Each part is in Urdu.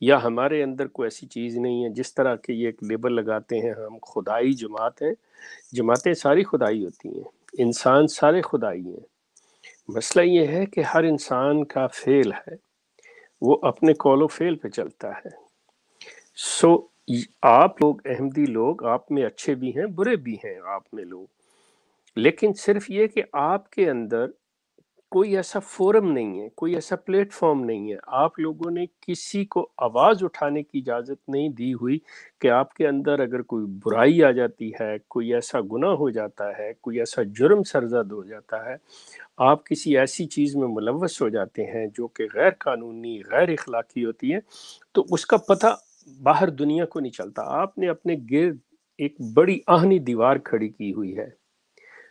یا ہمارے اندر کوئی ایسی چیز نہیں ہے جس طرح کہ یہ ایک لیبل لگاتے ہیں ہم خدائی جماعت ہیں. جماعتیں ساری خدائی ہوتی ہیں، انسان سارے خدائی ہیں. مسئلہ یہ ہے کہ ہر انسان کا فعل ہے وہ اپنے قول و فعل پہ چلتا ہے. سو آپ لوگ احمدی لوگ، آپ میں اچھے بھی ہیں برے بھی ہیں آپ میں لوگ، لیکن صرف یہ کہ آپ کے اندر کوئی ایسا فورم نہیں ہے، کوئی ایسا پلیٹ فارم نہیں ہے. آپ لوگوں نے کسی کو آواز اٹھانے کی اجازت نہیں دی ہوئی کہ آپ کے اندر اگر کوئی برائی آ جاتی ہے، کوئی ایسا گناہ ہو جاتا ہے، کوئی ایسا جرم سرزد ہو جاتا ہے، آپ کسی ایسی چیز میں ملوث ہو جاتے ہیں جو کہ غیر قانونی غیر اخلاقی ہوتی ہے، تو اس کا پتہ باہر دنیا کو نہیں چلتا. آپ نے اپنے گرد ایک بڑی آہنی دیوار کھڑی کی ہوئی ہے.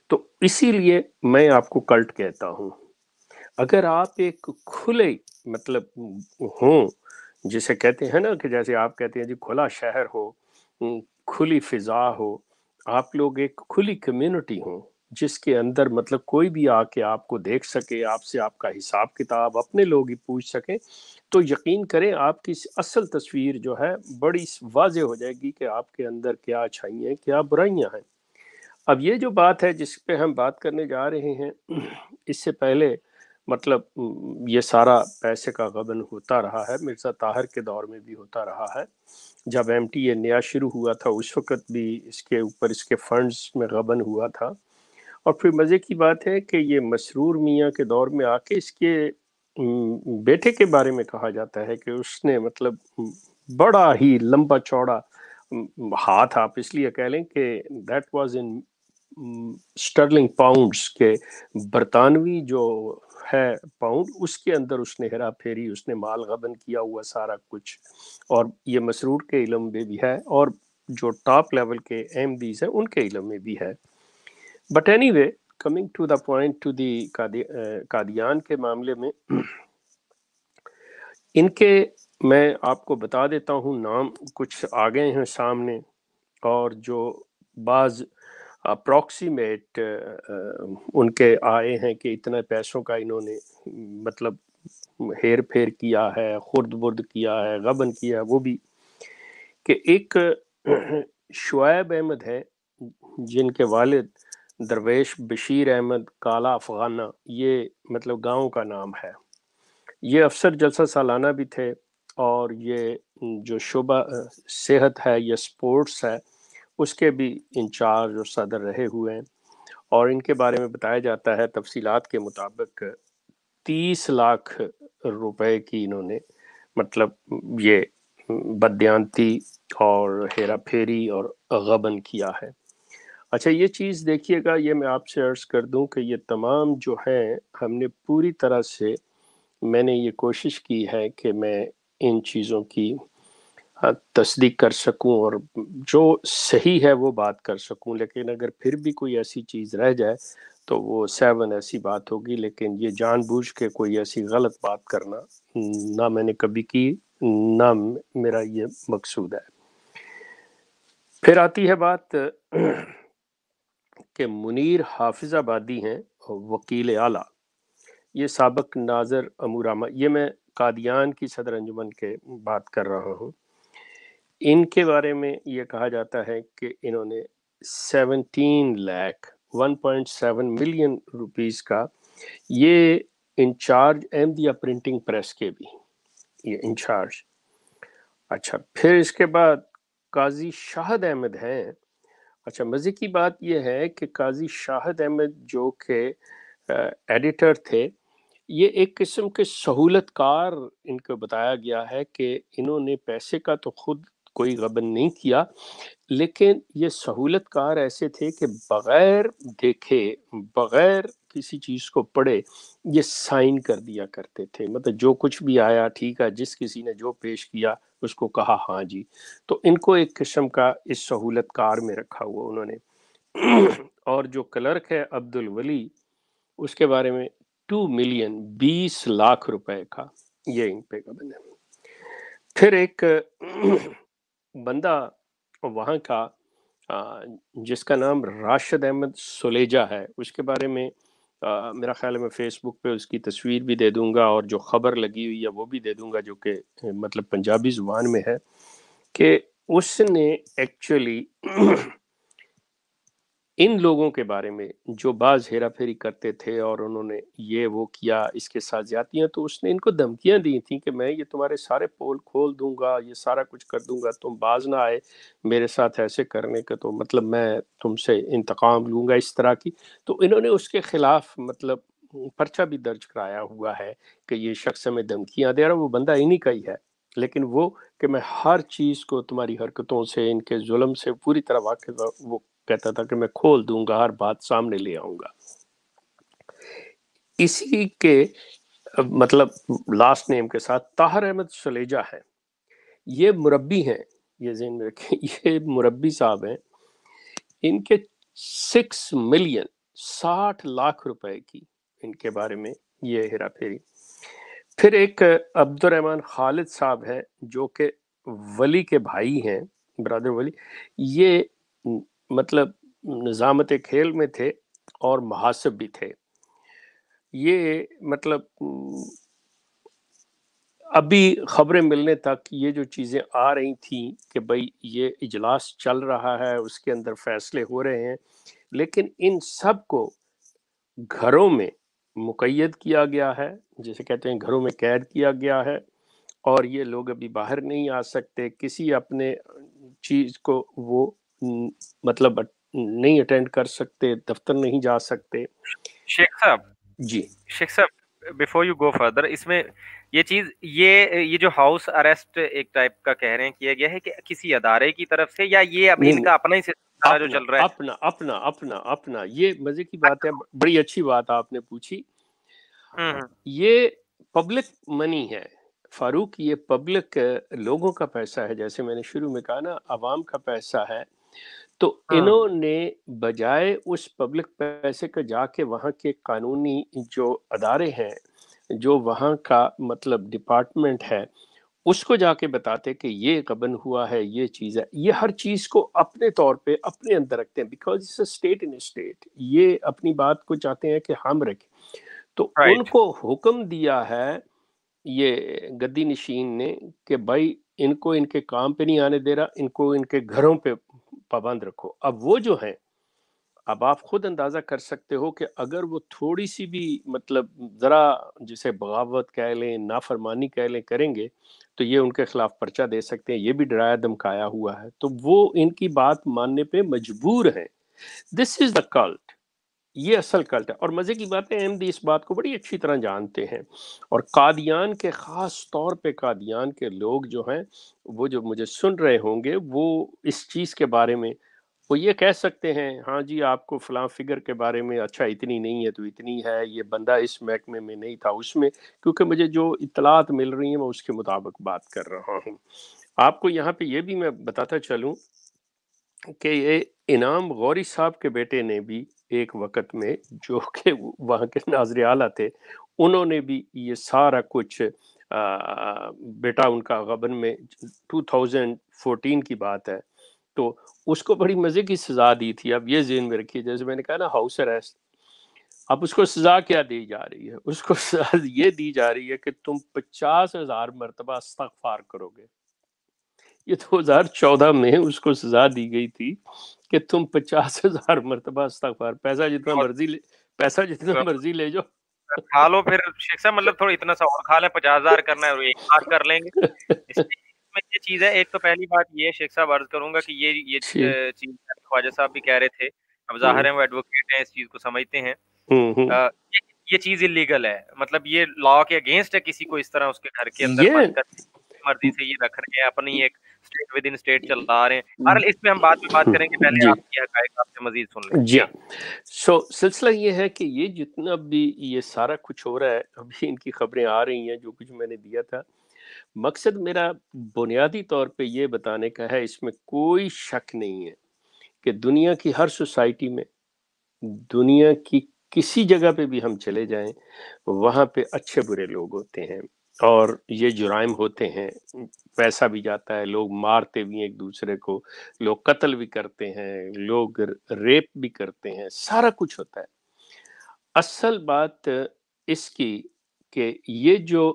تو اسی لیے میں آپ کو کلٹ کہتا ہوں. اگر آپ ایک کھلے مطلب ہوں، جسے کہتے ہیں نا کہ جیسے آپ کہتے ہیں جی کھلا شہر ہو، کھلی فضا ہو، آپ لوگ ایک کھلی کمیونٹی ہوں جس کے اندر مطلب کوئی بھی آ کے آپ کو دیکھ سکے، آپ سے آپ کا حساب کتاب اپنے لوگ ہی پوچھ سکیں، تو یقین کریں آپ کی اصل تصویر جو ہے بڑی واضح ہو جائے گی کہ آپ کے اندر کیا اچھائیاں ہیں کیا برائیاں ہیں. اب یہ جو بات ہے جس پہ ہم بات کرنے جا رہے ہیں، اس سے پہلے مطلب یہ سارا پیسے کا غبن ہوتا رہا ہے، مرزا طاہر کے دور میں بھی ہوتا رہا ہے. جب ایم ٹی اے نیا شروع ہوا تھا اس وقت بھی اس کے اوپر اس کے فنڈز میں غبن ہوا تھا. اور پھر مزے کی بات ہے کہ یہ مسرور میاں کے دور میں آ کے اس کے بیٹے کے بارے میں کہا جاتا ہے کہ اس نے مطلب بڑا ہی لمبا چوڑا ہاتھ، آپ اس لیے کہہ لیں کہ that was in Stirling pounds, کے برطانوی جو ہے پاؤنڈ، اس کے اندر اس نے ہیرا پھیری، اس نے مال غبن کیا ہوا سارا کچھ. اور یہ مسرور کے علم میں بھی ہے اور جو ٹاپ لیول کے احمدیز ہیں ان کے علم میں بھی ہے. But anyway, coming to the point, to the Qadian کے معاملے میں، ان کے میں آپ کو بتا دیتا ہوں نام کچھ آ گئے ہیں سامنے، اور جو بعض اپروکسیمیٹ ان کے آئے ہیں کہ اتنے پیسوں کا انہوں نے مطلب ہیر پھیر کیا ہے، خرد برد کیا ہے، غبن کیا ہے. وہ بھی کہ ایک شعیب احمد ہے جن کے والد درویش بشیر احمد کالا افغانہ، یہ مطلب گاؤں کا نام ہے. یہ افسر جلسہ سالانہ بھی تھے، اور یہ جو شعبہ صحت ہے یا سپورٹس ہے اس کے بھی انچارج اور صدر رہے ہوئے ہیں. اور ان کے بارے میں بتایا جاتا ہے تفصیلات کے مطابق 30 لاکھ روپے کی انہوں نے مطلب یہ بددیانتی اور ہیرا پھیری اور غبن کیا ہے. اچھا یہ چیز دیکھیے گا، یہ میں آپ سے عرض کر دوں کہ یہ تمام جو ہیں ہم نے پوری طرح سے، میں نے یہ کوشش کی ہے کہ میں ان چیزوں کی تصدیق کر سکوں اور جو صحیح ہے وہ بات کر سکوں. لیکن اگر پھر بھی کوئی ایسی چیز رہ جائے تو وہ 7 ایسی بات ہوگی. لیکن یہ جان بوجھ کے کوئی ایسی غلط بات کرنا نہ میں نے کبھی کی، نہ میرا یہ مقصود ہے. پھر آتی ہے بات کہ منیر حافظ آبادی ہیں وکیل اعلیٰ، یہ سابق ناظر امورامہ، یہ میں قادیان کی صدر انجمن کے بات کر رہا ہوں. ان کے بارے میں یہ کہا جاتا ہے کہ انہوں نے 17 لاکھ 1.7 ملین روپیز کا، یہ انچارج احمدیہ پرنٹنگ پریس کے بھی یہ انچارج. اچھا پھر اس کے بعد قاضی شاہد احمد ہیں. اچھا مزے کی بات یہ ہے کہ قاضی شاہد احمد جو کہ ایڈیٹر تھے، یہ ایک قسم کے سہولت کار ان کو بتایا گیا ہے کہ انہوں نے پیسے کا تو خود کوئی غبن نہیں کیا، لیکن یہ سہولت کار ایسے تھے کہ بغیر دیکھے، بغیر کسی چیز کو پڑھے یہ سائن کر دیا کرتے تھے. مطلب جو کچھ بھی آیا ٹھیک ہے، جس کسی نے جو پیش کیا اس کو کہا ہاں جی. تو ان کو ایک قسم کا اس سہولت کار میں رکھا ہوا انہوں نے. اور جو کلرک ہے عبد الولی، اس کے بارے میں 2 ملین 20 لاکھ روپے کا یہ ان پہ قبض ہے. پھر ایک بندہ وہاں کا جس کا نام راشد احمد سلیجہ ہے، اس کے بارے میں میرا خیال ہے میں فیس بک پہ اس کی تصویر بھی دے دوں گا، اور جو خبر لگی ہوئی ہے وہ بھی دے دوں گا، جو کہ مطلب پنجابی زبان میں ہے، کہ اس نے ایکچولی ان لوگوں کے بارے میں جو بعض ہیرا پھیری کرتے تھے اور انہوں نے یہ وہ کیا، اس کے ساتھ زیادتیاں، تو اس نے ان کو دھمکیاں دی تھیں کہ میں یہ تمہارے سارے پول کھول دوں گا، یہ سارا کچھ کر دوں گا، تم باز نہ آئے میرے ساتھ ایسے کرنے کا، تو مطلب میں تم سے انتقام لوں گا اس طرح کی۔ تو انہوں نے اس کے خلاف مطلب پرچہ بھی درج کرایا ہوا ہے کہ یہ شخص ہمیں دھمکیاں دے رہا، وہ بندہ انہی کا ہی ہے، لیکن وہ کہ میں ہر چیز کو تمہاری حرکتوں سے، ان کے ظلم سے پوری طرح واقف، وہ کہتا تھا کہ میں کھول دوں گا، ہر بات سامنے لے آؤں گا۔ اسی کے مطلب لاسٹ نیم کے ساتھ طاہر احمد سلیجہ ہے، یہ مربی ہیں، یہ ذہن میں رکھیں، یہ مربی صاحب ہیں، ان کے 6 ملین 60 لاکھ روپے کی ان کے بارے میں یہ ہیرا پھیری۔ پھر ایک عبد الرحمن خالد صاحب ہیں جو کہ ولی کے بھائی ہیں، برادر ولی، یہ مطلب نظامت کھیل میں تھے اور محاسب بھی تھے۔ یہ مطلب ابھی خبریں ملنے تک یہ جو چیزیں آ رہی تھیں کہ بھئی یہ اجلاس چل رہا ہے، اس کے اندر فیصلے ہو رہے ہیں، لیکن ان سب کو گھروں میں مقید کیا گیا ہے، جیسے کہتے ہیں گھروں میں قید کیا گیا ہے، اور یہ لوگ ابھی باہر نہیں آ سکتے، کسی اپنے چیز کو وہ مطلب نہیں اٹینڈ کر سکتے، دفتر نہیں جا سکتے۔ شیخ صاحب، جی شیخ صاحب بیفور یو گو فردر، اس میں یہ چیز، یہ جو ہاؤس اریسٹ ایک ٹائپ کا کہہ رہے ہیں کیا گیا ہے کہ کسی ادارے کی طرف سے، یا یہ اب ان نہیں، کا اپنا ہی سسٹم سارا جو اپنا چل رہا ہے؟ اپنا اپنا اپنا اپنا یہ مزے کی بات ہے، بڑی اچھی بات آپ نے پوچھی۔ ہوں یہ پبلک منی ہے فاروق، یہ پبلک لوگوں کا پیسہ ہے، جیسے میں نے شروع میں کہا نا، عوام کا پیسہ ہے۔ تو ہوں انہوں نے بجائے اس پبلک پیسے کا جا کے وہاں کے قانونی جو ادارے ہیں، جو وہاں کا مطلب ڈپارٹمنٹ ہے، اس کو جا کے بتاتے کہ یہ غبن ہوا ہے، یہ چیز ہے، یہ ہر چیز کو اپنے طور پہ اپنے اندر رکھتے ہیں، because it's a state in state, یہ اپنی بات کو چاہتے ہیں کہ ہم رکھیں۔ تو ان رائٹ، کو حکم دیا ہے یہ گدی نشین نے کہ بھائی ان کو ان کے کام پہ نہیں آنے دے رہا، ان کو ان کے گھروں پہ پابند رکھو۔ اب وہ جو ہیں، اب آپ خود اندازہ کر سکتے ہو کہ اگر وہ تھوڑی سی بھی مطلب ذرا جسے بغاوت کہہ لیں، نافرمانی کہہ لیں کریں گے، تو یہ ان کے خلاف پرچہ دے سکتے ہیں، یہ بھی ڈرایا دھمکایا ہوا ہے، تو وہ ان کی بات ماننے پہ مجبور ہیں۔ دس از دا کلٹ، یہ اصل کلٹ ہے۔ اور مزے کی بات ہے، احمدی اس بات کو بڑی اچھی طرح جانتے ہیں، اور قادیان کے، خاص طور پہ قادیان کے لوگ جو ہیں، وہ جو مجھے سن رہے ہوں گے، وہ اس چیز کے بارے میں وہ یہ کہہ سکتے ہیں، ہاں جی آپ کو فلاں فگر کے بارے میں اچھا اتنی نہیں ہے تو اتنی ہے، یہ بندہ اس محکمے میں نہیں تھا اس میں، کیونکہ مجھے جو اطلاعات مل رہی ہیں میں اس کے مطابق بات کر رہا ہوں۔ آپ کو یہاں پہ یہ بھی میں بتاتا چلوں کہ یہ انعام غوری صاحب کے بیٹے نے بھی ایک وقت میں، جو کہ وہاں کے ناظر اعلیٰ تھے، انہوں نے بھی یہ سارا کچھ بیٹا ان کا غبن میں 2014 کی بات ہے، تو اس کو بڑی مزے کی سزا دی تھی۔ اب یہ ذہن میں رکھیے، جیسے میں نے کہا نا ہاؤس اریسٹ، اب اس کو سزا کیا دی جا رہی ہے؟ اس کو سزا یہ دی جا رہی ہے کہ تم 50,000 مرتبہ استغفار کرو گے۔ یہ 2014 میں اس کو سزا دی گئی تھی کہ تم 50,000 مرتبہ استغفار، پیسہ جتنا مرضی لے جاؤ۔ کھا لو پھر شیخ صاحب، مطلب تھوڑا اتنا سا اور کھا لیں، 50,000 کرنا ہے اور 1 لاکھ کر لیں گے۔ اس میں یہ چیز ہے، ایک تو پہلی بات یہ ہے شیخ صاحب، عرض کروں گا کہ یہ جی، چیز خواجہ صاحب بھی کہہ رہے تھے، اب ظاہر ہے وہ ایڈوکیٹ ہیں، اس چیز کو سمجھتے ہیں۔ یہ چیز انلیگل ہے، مطلب یہ لا کے اگینسٹ ہے کسی کو اس طرح اس کے گھر کے اندر یہ بند کر مرضی سے یہ رکھ رہے ہیں، اپنی ایک اسٹیٹ ود ان اسٹیٹ چلا رہے ہیں۔ بہرحال اس پہ ہم بعد میں بات کریں گے، پہلے جی آپ کی حقائق آپ سے مزید سن لیں جی جی۔ سلسلہ یہ ہے کہ یہ جتنا بھی یہ سارا کچھ ہو رہا ہے، ابھی ان کی خبریں آ رہی ہیں جو کچھ میں نے دیا تھا، مقصد میرا بنیادی طور پہ یہ بتانے کا ہے، اس میں کوئی شک نہیں ہے کہ دنیا کی ہر سوسائٹی میں، دنیا کی کسی جگہ پہ بھی ہم چلے جائیں، وہاں پہ اچھے برے لوگ ہوتے ہیں، اور یہ جرائم ہوتے ہیں، پیسہ بھی جاتا ہے، لوگ مارتے بھی ہیں ایک دوسرے کو، لوگ قتل بھی کرتے ہیں، لوگ ریپ بھی کرتے ہیں، سارا کچھ ہوتا ہے۔ اصل بات اس کی کہ یہ جو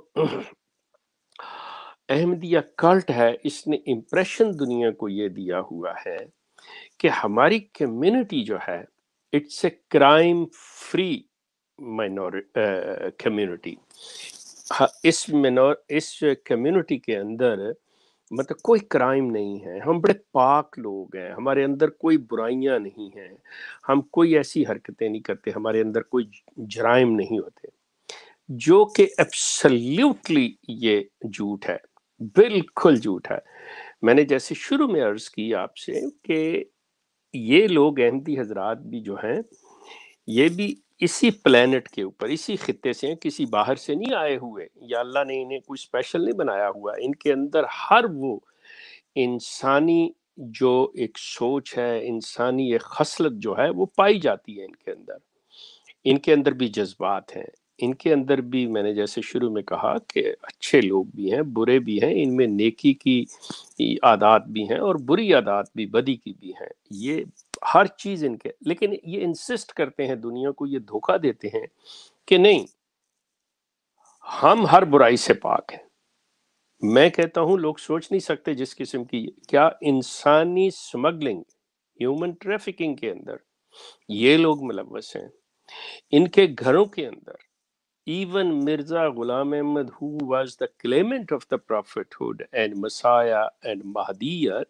احمدیہ کلٹ ہے اس نے امپریشن دنیا کو یہ دیا ہوا ہے کہ ہماری کمیونٹی جو ہے it's a crime free community. اس کمیونٹی کے اندر مطلب کوئی کرائم نہیں ہے، ہم بڑے پاک لوگ ہیں، ہمارے اندر کوئی برائیاں نہیں ہیں، ہم کوئی ایسی حرکتیں نہیں کرتے، ہمارے اندر کوئی جرائم نہیں ہوتے، جو کہ ایبسلیوٹلی یہ جھوٹ ہے، بالکل جھوٹ ہے. میں نے جیسے شروع میں عرض کی آپ سے کہ یہ لوگ احمدی حضرات بھی جو ہیں یہ بھی اسی پلینٹ کے اوپر اسی خطے سے ہیں، کسی باہر سے نہیں آئے ہوئے، یا اللہ نے انہیں کوئی اسپیشل نہیں بنایا ہوا. ان کے اندر ہر وہ انسانی جو ایک سوچ ہے، انسانی ایک خصلت جو ہے وہ پائی جاتی ہے ان کے اندر. ان کے اندر بھی جذبات ہیں، ان کے اندر بھی میں نے جیسے شروع میں کہا کہ اچھے لوگ بھی ہیں، برے بھی ہیں، ان میں نیکی کی عادات بھی ہیں اور بری عادات بھی، بدی کی بھی ہیں. یہ ہر چیز ان کے، لیکن یہ انسسٹ کرتے ہیں، دنیا کو یہ دھوکہ دیتے ہیں کہ نہیں، ہم ہر برائی سے پاک ہیں. میں کہتا ہوں لوگ سوچ نہیں سکتے جس قسم کی، کیا انسانی سمگلنگ، ہیومن ٹریفکنگ کے اندر یہ لوگ ملوث ہیں. ان کے گھروں کے اندر even Mirza Ghulam Ahmad who was the claimant of the prophethood and messiah and مہدیت،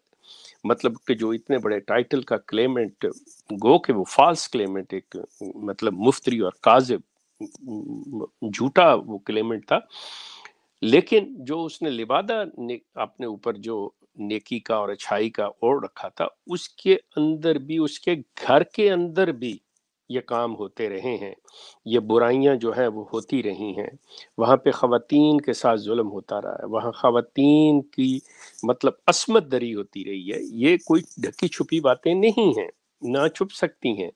مطلب کہ جو اتنے بڑے ٹائٹل کا کلیمنٹ، گو کہ وہ فالس کلیمنٹ، ایک مطلب مفتری اور کاذب جھوٹا وہ کلیمنٹ تھا، لیکن جو اس نے لبادہ اپنے اوپر جو نیکی کا اور اچھائی کا اوڑھ رکھا تھا، اس کے اندر بھی، اس کے گھر کے اندر بھی یہ کام ہوتے رہے ہیں، یہ برائیاں جو ہیں وہ ہوتی رہی ہیں. وہاں پہ خواتین کے ساتھ ظلم ہوتا رہا ہے، وہاں خواتین کی مطلب عصمت دری ہوتی رہی ہے. یہ کوئی ڈھکی چھپی باتیں نہیں ہیں، نہ چھپ سکتی ہیں،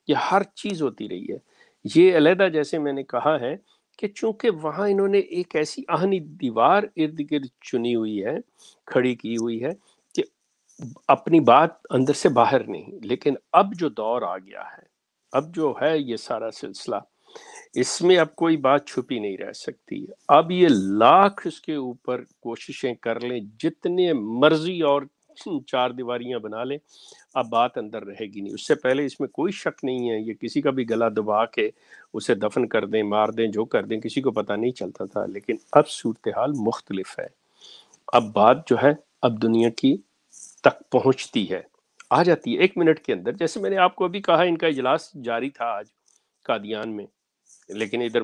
یہ ہر چیز ہوتی رہی ہے. یہ علیحدہ جیسے میں نے کہا ہے کہ چونکہ وہاں انہوں نے ایک ایسی آہنی دیوار ارد گرد چنی ہوئی ہے، کھڑی کی ہوئی ہے کہ اپنی بات اندر سے باہر نہیں. لیکن اب جو دور آ گیا ہے، اب جو ہے یہ سارا سلسلہ، اس میں اب کوئی بات چھپی نہیں رہ سکتی. اب یہ لاکھ اس کے اوپر کوششیں کر لیں، جتنے مرضی اور چار دیواریاں بنا لیں، اب بات اندر رہے گی نہیں. اس سے پہلے اس میں کوئی شک نہیں ہے، یہ کسی کا بھی گلا دبا کے اسے دفن کر دیں، مار دیں، جو کر دیں، کسی کو پتہ نہیں چلتا تھا. لیکن اب صورتحال مختلف ہے. اب بات جو ہے اب دنیا کی تک پہنچتی ہے، آ جاتی ہے 1 منٹ کے اندر. جیسے میں نے آپ کو ابھی کہا، ان کا اجلاس جاری تھا آج قادیان میں، لیکن ادھر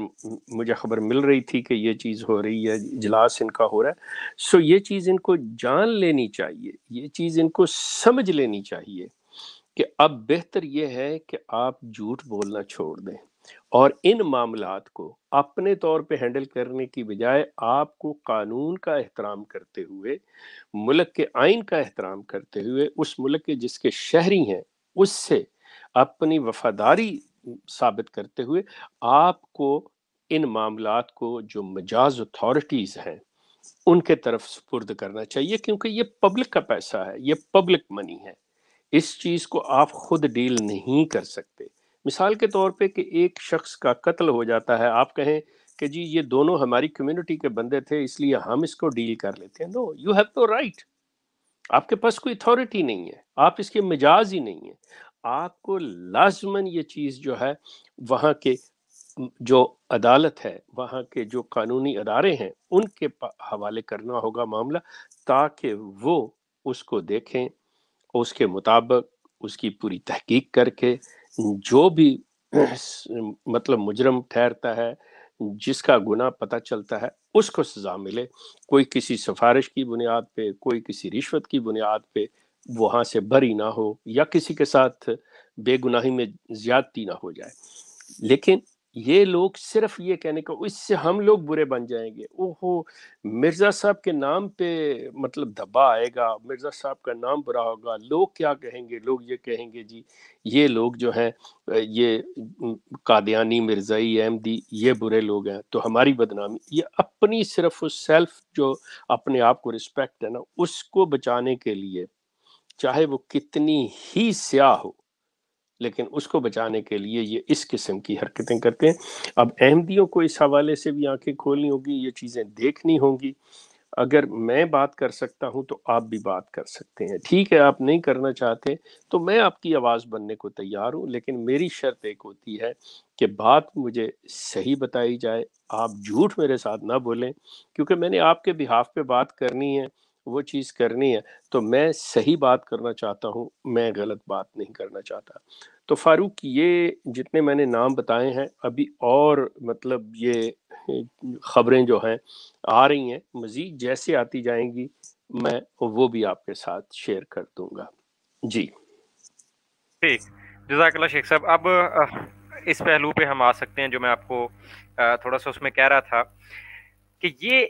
مجھے خبر مل رہی تھی کہ یہ چیز ہو رہی ہے، اجلاس ان کا ہو رہا ہے. سو یہ چیز ان کو جان لینی چاہیے، یہ چیز ان کو سمجھ لینی چاہیے کہ اب بہتر یہ ہے کہ آپ جھوٹ بولنا چھوڑ دیں، اور ان معاملات کو اپنے طور پہ ہینڈل کرنے کی بجائے آپ کو قانون کا احترام کرتے ہوئے، ملک کے آئین کا احترام کرتے ہوئے، اس ملک کے جس کے شہری ہیں اس سے اپنی وفاداری ثابت کرتے ہوئے، آپ کو ان معاملات کو جو مجاز اتھارٹیز ہیں ان کے طرف سپرد کرنا چاہیے، کیونکہ یہ پبلک کا پیسہ ہے، یہ پبلک منی ہے. اس چیز کو آپ خود ڈیل نہیں کر سکتے. مثال کے طور پہ کہ ایک شخص کا قتل ہو جاتا ہے، آپ کہیں کہ جی یہ دونوں ہماری کمیونٹی کے بندے تھے اس لیے ہم اس کو ڈیل کر لیتے ہیں. نو، یو ہیو تو رائٹ. آپ کے پاس کوئی اتھارٹی نہیں ہے، آپ اس کے مجاز ہی نہیں ہیں. آپ کو لازماً یہ چیز جو ہے وہاں کے جو عدالت ہے، وہاں کے جو قانونی ادارے ہیں ان کے حوالے کرنا ہوگا معاملہ، تاکہ وہ اس کو دیکھیں، اس کے مطابق اس کی پوری تحقیق کر کے جو بھی مطلب مجرم ٹھہرتا ہے، جس کا گناہ پتہ چلتا ہے، اس کو سزا ملے. کوئی کسی سفارش کی بنیاد پہ، کوئی کسی رشوت کی بنیاد پہ وہاں سے بری نہ ہو، یا کسی کے ساتھ بے گناہی میں زیادتی نہ ہو جائے. لیکن یہ لوگ صرف یہ کہنے کو اس سے ہم لوگ برے بن جائیں گے، اوہو مرزا صاحب کے نام پہ مطلب دھبا آئے گا، مرزا صاحب کا نام برا ہوگا، لوگ کیا کہیں گے، لوگ یہ کہیں گے جی یہ لوگ جو ہیں یہ قادیانی، مرزائی، احمدی یہ برے لوگ ہیں تو ہماری بدنامی. یہ اپنی صرف اس سیلف جو اپنے آپ کو رسپیکٹ ہے نا، اس کو بچانے کے لیے چاہے وہ کتنی ہی سیاہ ہو، لیکن اس کو بچانے کے لیے یہ اس قسم کی حرکتیں کرتے ہیں۔ اب احمدیوں کو اس حوالے سے بھی آنکھیں کھولنی ہوگی، یہ چیزیں دیکھنی ہوں گی۔ اگر میں بات کر سکتا ہوں تو آپ بھی بات کر سکتے ہیں، ٹھیک ہے آپ نہیں کرنا چاہتے تو میں آپ کی آواز بننے کو تیار ہوں، لیکن میری شرط ایک ہوتی ہے کہ بات مجھے صحیح بتائی جائے، آپ جھوٹ میرے ساتھ نہ بولیں، کیونکہ میں نے آپ کے بہاف پہ بات کرنی ہے، وہ چیز کرنی ہے، تو میں صحیح بات کرنا چاہتا ہوں، میں غلط بات نہیں کرنا چاہتا۔ تو فاروق یہ جتنے میں نے نام بتائے ہیں، ابھی اور مطلب یہ خبریں جو ہیں آ رہی ہیں، مزید جیسے آتی جائیں گی میں وہ بھی آپ کے ساتھ شیئر کر دوں گا۔ جی ٹھیک، جزاک اللہ شیخ صاحب۔ اب اس پہلو پہ ہم آ سکتے ہیں جو میں آپ کو تھوڑا سا اس میں کہہ رہا تھا کہ یہ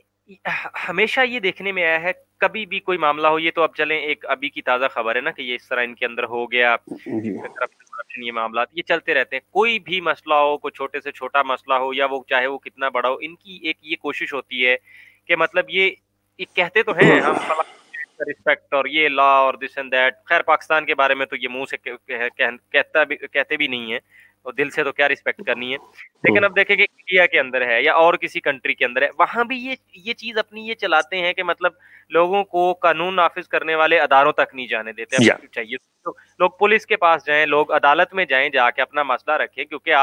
ہمیشہ یہ دیکھنے میں آیا ہے کبھی بھی کوئی معاملہ ہو، یہ تو اب چلیں ایک ابھی کی تازہ خبر ہے نا کہ یہ اس طرح ان کے اندر ہو گیا، جی کرپشن یہ معاملات یہ چلتے رہتے ہیں، کوئی بھی مسئلہ ہو، کوئی چھوٹے سے چھوٹا مسئلہ ہو یا وہ چاہے وہ کتنا بڑا ہو، ان کی ایک یہ کوشش ہوتی ہے کہ مطلب یہ کہتے تو ہیں ہم فلاں رسپیکٹ اور یہ لا اور دس اینڈ دیٹ، خیر پاکستان کے بارے میں تو یہ منہ سے کہتے بھی نہیں ہیں، اور دل سے تو کیا رسپیکٹ کرنی ہے، لیکن اب دیکھیں کہ انڈیا کے اندر ہے یا اور کسی کنٹری کے اندر ہے، وہاں بھی یہ چیز اپنی یہ چلاتے ہیں کہ مطلب لوگوں کو قانون نافذ کرنے والے اداروں تک نہیں جانے دیتے۔ اب یا چاہیے تو لوگ پولیس کے پاس جائیں، لوگ عدالت میں جائیں، جا کے اپنا مسئلہ رکھیں، کیونکہ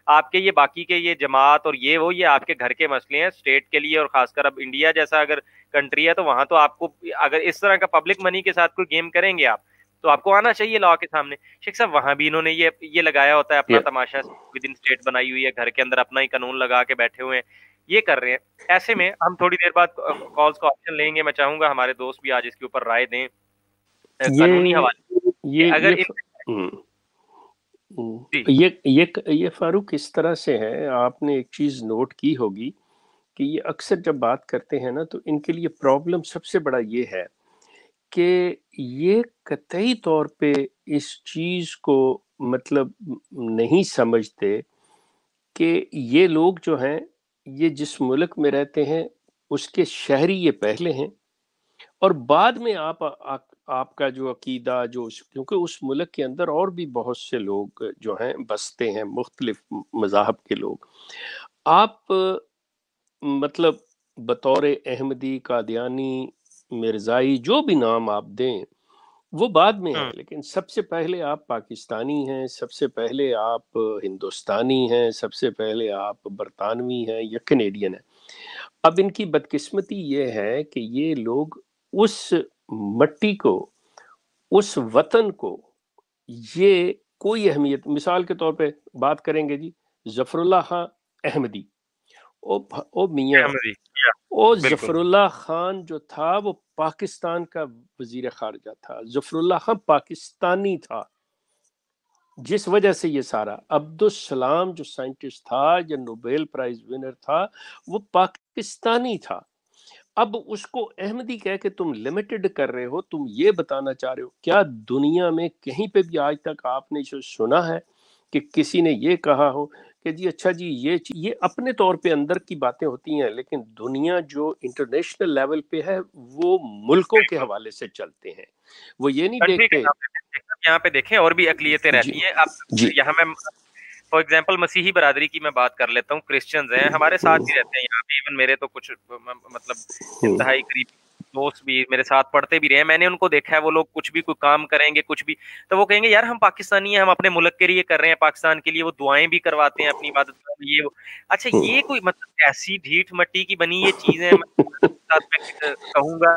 آپ کے یہ باقی کے یہ جماعت اور یہ آپ کے گھر کے مسئلے ہیں اسٹیٹ کے لیے، اور خاص کر اب انڈیا جیسا اگر کنٹری ہے تو وہاں تو آپ کو اگر اس طرح کا پبلک منی کے ساتھ کوئی گیم کریں گے آپ تو آپ کو آنا چاہیے لا کے سامنے۔ شیخ صاحب وہاں بھی انہوں نے یہ لگایا ہوتا ہے اپنا تماشا، ود ان اسٹیٹ بنائی ہوئی ہے، گھر کے اندر اپنا ہی قانون لگا کے بیٹھے ہوئے ہیں، یہ کر رہے ہیں۔ ایسے میں ہم تھوڑی دیر بعد کالز کا آپشن لیں گے، میں چاہوں گا ہمارے دوست بھی آج اس کے اوپر رائے دیں قانونی یہ حوالے کہ یہ اگر یہ ہم، جی یہ فاروق اس طرح سے ہے، آپ نے ایک چیز نوٹ کی ہوگی کہ یہ اکثر جب بات کرتے ہیں نا تو ان کے لیے پرابلم سب سے بڑا یہ ہے کہ یہ قطعی طور پہ اس چیز کو مطلب نہیں سمجھتے کہ یہ لوگ جو ہیں یہ جس ملک میں رہتے ہیں اس کے شہری یہ پہلے ہیں، اور بعد میں آپ کا جو عقیدہ کیونکہ اس ملک کے اندر اور بھی بہت سے لوگ جو ہیں بستے ہیں، مختلف مذاہب کے لوگ، آپ مطلب بطور احمدی، قادیانی، مرزائی، جو بھی نام آپ دیں وہ بعد میں ہے، لیکن سب سے پہلے آپ پاکستانی ہیں، سب سے پہلے آپ ہندوستانی ہیں، سب سے پہلے آپ برطانوی ہیں یا کینیڈین ہیں۔ اب ان کی بدقسمتی یہ ہے کہ یہ لوگ اس مٹی کو، اس وطن کو یہ کوئی اہمیت، مثال کے طور پہ بات کریں گے جی ظفر اللہ خان احمدی، او میاں، احمدی، او بالکل ظفر اللہ خان جو تھا وہ پاکستان کا وزیر خارجہ تھا، ظفر اللہ خان پاکستانی تھا، جس وجہ سے یہ سارا عبدالسلام جو سائنٹسٹ تھا یا نوبیل پرائز ونر تھا وہ پاکستانی تھا۔ اب اس کو احمدی کہہ کے تم لمیٹڈ کر رہے ہو، تم یہ بتانا چاہ رہے ہو، کیا دنیا میں کہیں پہ بھی آج تک آپ نے سنا ہے کہ کسی نے یہ کہا ہو کہ جی اچھا جی یہ اپنے طور پہ اندر کی باتیں ہوتی ہیں، لیکن دنیا جو انٹرنیشنل لیول پہ ہے وہ ملکوں کے بالکل حوالے سے چلتے ہیں، وہ یہ نہیں کنٹری کے دیکھتے۔ نام پہ یہاں پہ دیکھیں اور بھی اقلیتیں جی رہتی ہیں، اب جی یہاں میں فار ایگزامپل مسیحی برادری کی میں بات کر لیتا ہوں، کرسچنز ہیں ہمارے ساتھ ہی رہتے ہیں یہاں پہ، ایون میرے تو کچھ مطلب انتہائی قریب دوست بھی میرے ساتھ پڑھتے بھی رہے ہیں، میں نے ان کو دیکھا ہے وہ لوگ کچھ بھی کوئی کام کریں گے کچھ بھی تو وہ کہیں گے یار ہم پاکستانی ہیں، ہم اپنے ملک کے لیے کر رہے ہیں، پاکستان کے لیے وہ دعائیں بھی کرواتے ہیں اپنی عبادت یہ وہ۔ اچھا یہ کوئی مطلب ایسی ڈھیٹ مٹی کی بنی یہ چیزیں میں کہوں گا،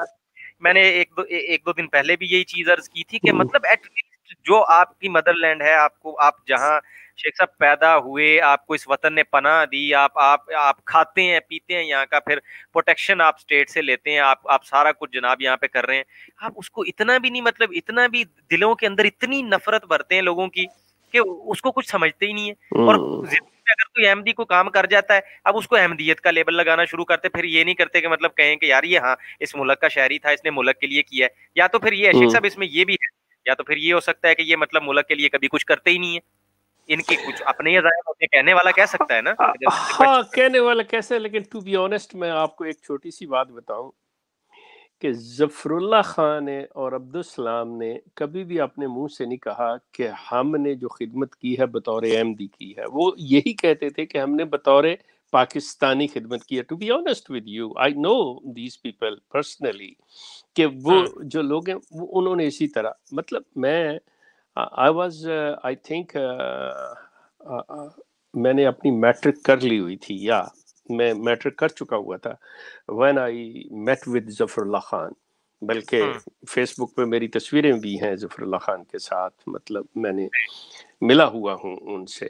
میں نے ایک دو دن پہلے بھی یہی چیز عرض کی تھی کہ مطلب ایٹ لیسٹ جو آپ کی مدر لینڈ ہے، آپ جہاں شیخ صاحب پیدا ہوئے، آپ کو اس وطن نے پناہ دی، آپ کھاتے ہیں پیتے ہیں یہاں کا، پھر پروٹیکشن آپ اسٹیٹ سے لیتے ہیں، آپ سارا کچھ جناب یہاں پہ کر رہے ہیں، آپ اس کو اتنا بھی نہیں مطلب اتنا بھی دلوں کے اندر اتنی نفرت بھرتے ہیں لوگوں کی کہ اس کو کچھ سمجھتے ہی نہیں ہے۔ اور زندگی میں اگر کوئی احمدی کو کام کر جاتا ہے اب اس کو احمدیت کا لیبل لگانا شروع کرتے، پھر یہ نہیں کرتے کہ مطلب کہیں کہ یار یہ ہاں اس ملک کا شہری تھا، اس نے ملک کے لیے کیا ہے، یا تو پھر یہ ہے شیخ صاحب اس میں یہ بھی ہے، یا تو پھر یہ ہو سکتا ہے کہ یہ مطلب ملک کے لیے کبھی کچھ کرتے ہی نہیں ہے، ان کی کچھ اپنے ہی عزائم ہوتے ہیں، کہنے والا کہہ سکتا ہے نا ہاں کہنے والا کیسے، لیکن ٹو بی آنےسٹ میں آپ کو ایک چھوٹی سی بات بتاؤں کہ ظفر اللہ خان نے اور عبدالسلام نے کبھی بھی اپنے منہ سے نہیں کہا کہ ہم نے جو خدمت کی ہے بطور احمدی کی ہے. وہ یہی کہتے تھے کہ ہم نے بطور پاکستانی خدمت کی ہے. To be honest with you, I know these people personally, کہ وہ جو لوگ ہیں وہ انہوں نے اسی طرح, مطلب میں آئی واز آئی تھنک میں نے اپنی میٹرک کر لی ہوئی تھی, یا میں میٹرک کر چکا ہوا تھا when I met with ظفر اللہ خان. بلکہ فیس بک پہ میری تصویریں بھی ہیں ظفر اللہ خان کے ساتھ, مطلب میں نے ملا ہوا ہوں ان سے.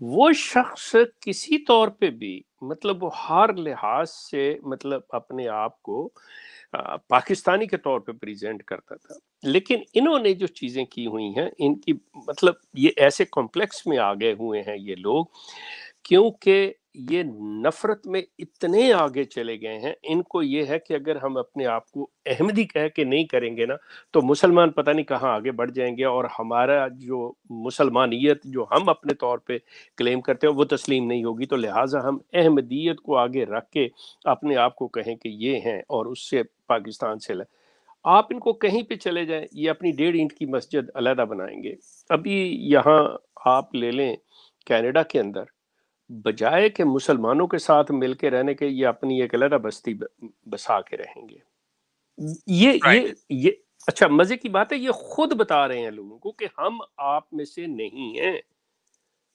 وہ شخص کسی طور پہ بھی, مطلب وہ ہر لحاظ سے مطلب اپنے آپ کو پاکستانی کے طور پہ پریزنٹ کرتا تھا. لیکن انہوں نے جو چیزیں کی ہوئی ہیں, ان کی مطلب یہ ایسے کمپلیکس میں آ گئے ہوئے ہیں یہ لوگ, کیونکہ یہ نفرت میں اتنے آگے چلے گئے ہیں. ان کو یہ ہے کہ اگر ہم اپنے آپ کو احمدی کہہ کے نہیں کریں گے نا, تو مسلمان پتہ نہیں کہاں آگے بڑھ جائیں گے, اور ہمارا جو مسلمانیت جو ہم اپنے طور پہ کلیم کرتے ہیں وہ تسلیم نہیں ہوگی. تو لہٰذا ہم احمدیت کو آگے رکھ کے اپنے آپ کو کہیں کہ یہ ہیں, اور اس سے پاکستان سے آپ ان کو کہیں پہ چلے جائیں, یہ اپنی 1.5 اینٹ کی مسجد علیحدہ بنائیں گے. ابھی یہاں آپ لے لیں کینیڈا کے اندر, بجائے کہ مسلمانوں کے ساتھ مل کے رہنے کے, یہ اپنی ایک علیحدہ بستی بسا کے رہیں گے. یہ اچھا مزے کی بات ہے, یہ خود بتا رہے ہیں لوگوں کو کہ ہم آپ میں سے نہیں ہیں.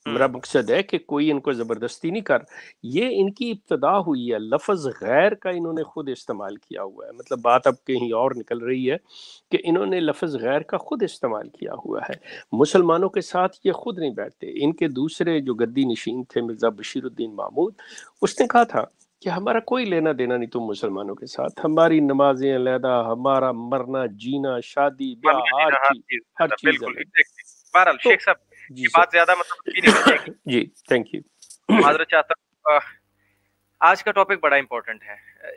میرا مقصد ہے کہ کوئی ان کو زبردستی نہیں کر. یہ ان کی ابتدا ہوئی ہے, لفظ غیر کا انہوں نے خود استعمال کیا ہوا ہے. مطلب بات اب کہیں اور نکل رہی ہے کہ انہوں نے لفظ غیر کا خود استعمال کیا ہوا ہے. مسلمانوں کے ساتھ یہ خود نہیں بیٹھتے. ان کے دوسرے جو گدی نشین تھے مرزا بشیر الدین محمود, اس نے کہا تھا کہ ہمارا کوئی لینا دینا نہیں تم مسلمانوں کے ساتھ, ہماری نمازیں علیحدہ, ہمارا مرنا جینا, شادی بیاہ, ہر چیز علیحدہ. بہرحال شیخ صاحب جی یہ بات زیادہ مطلب نہیں بن جائے گی. جی تھینک یو. معذرت چاہتا ہوں, آج کا ٹاپک بڑا امپورٹنٹ ہے.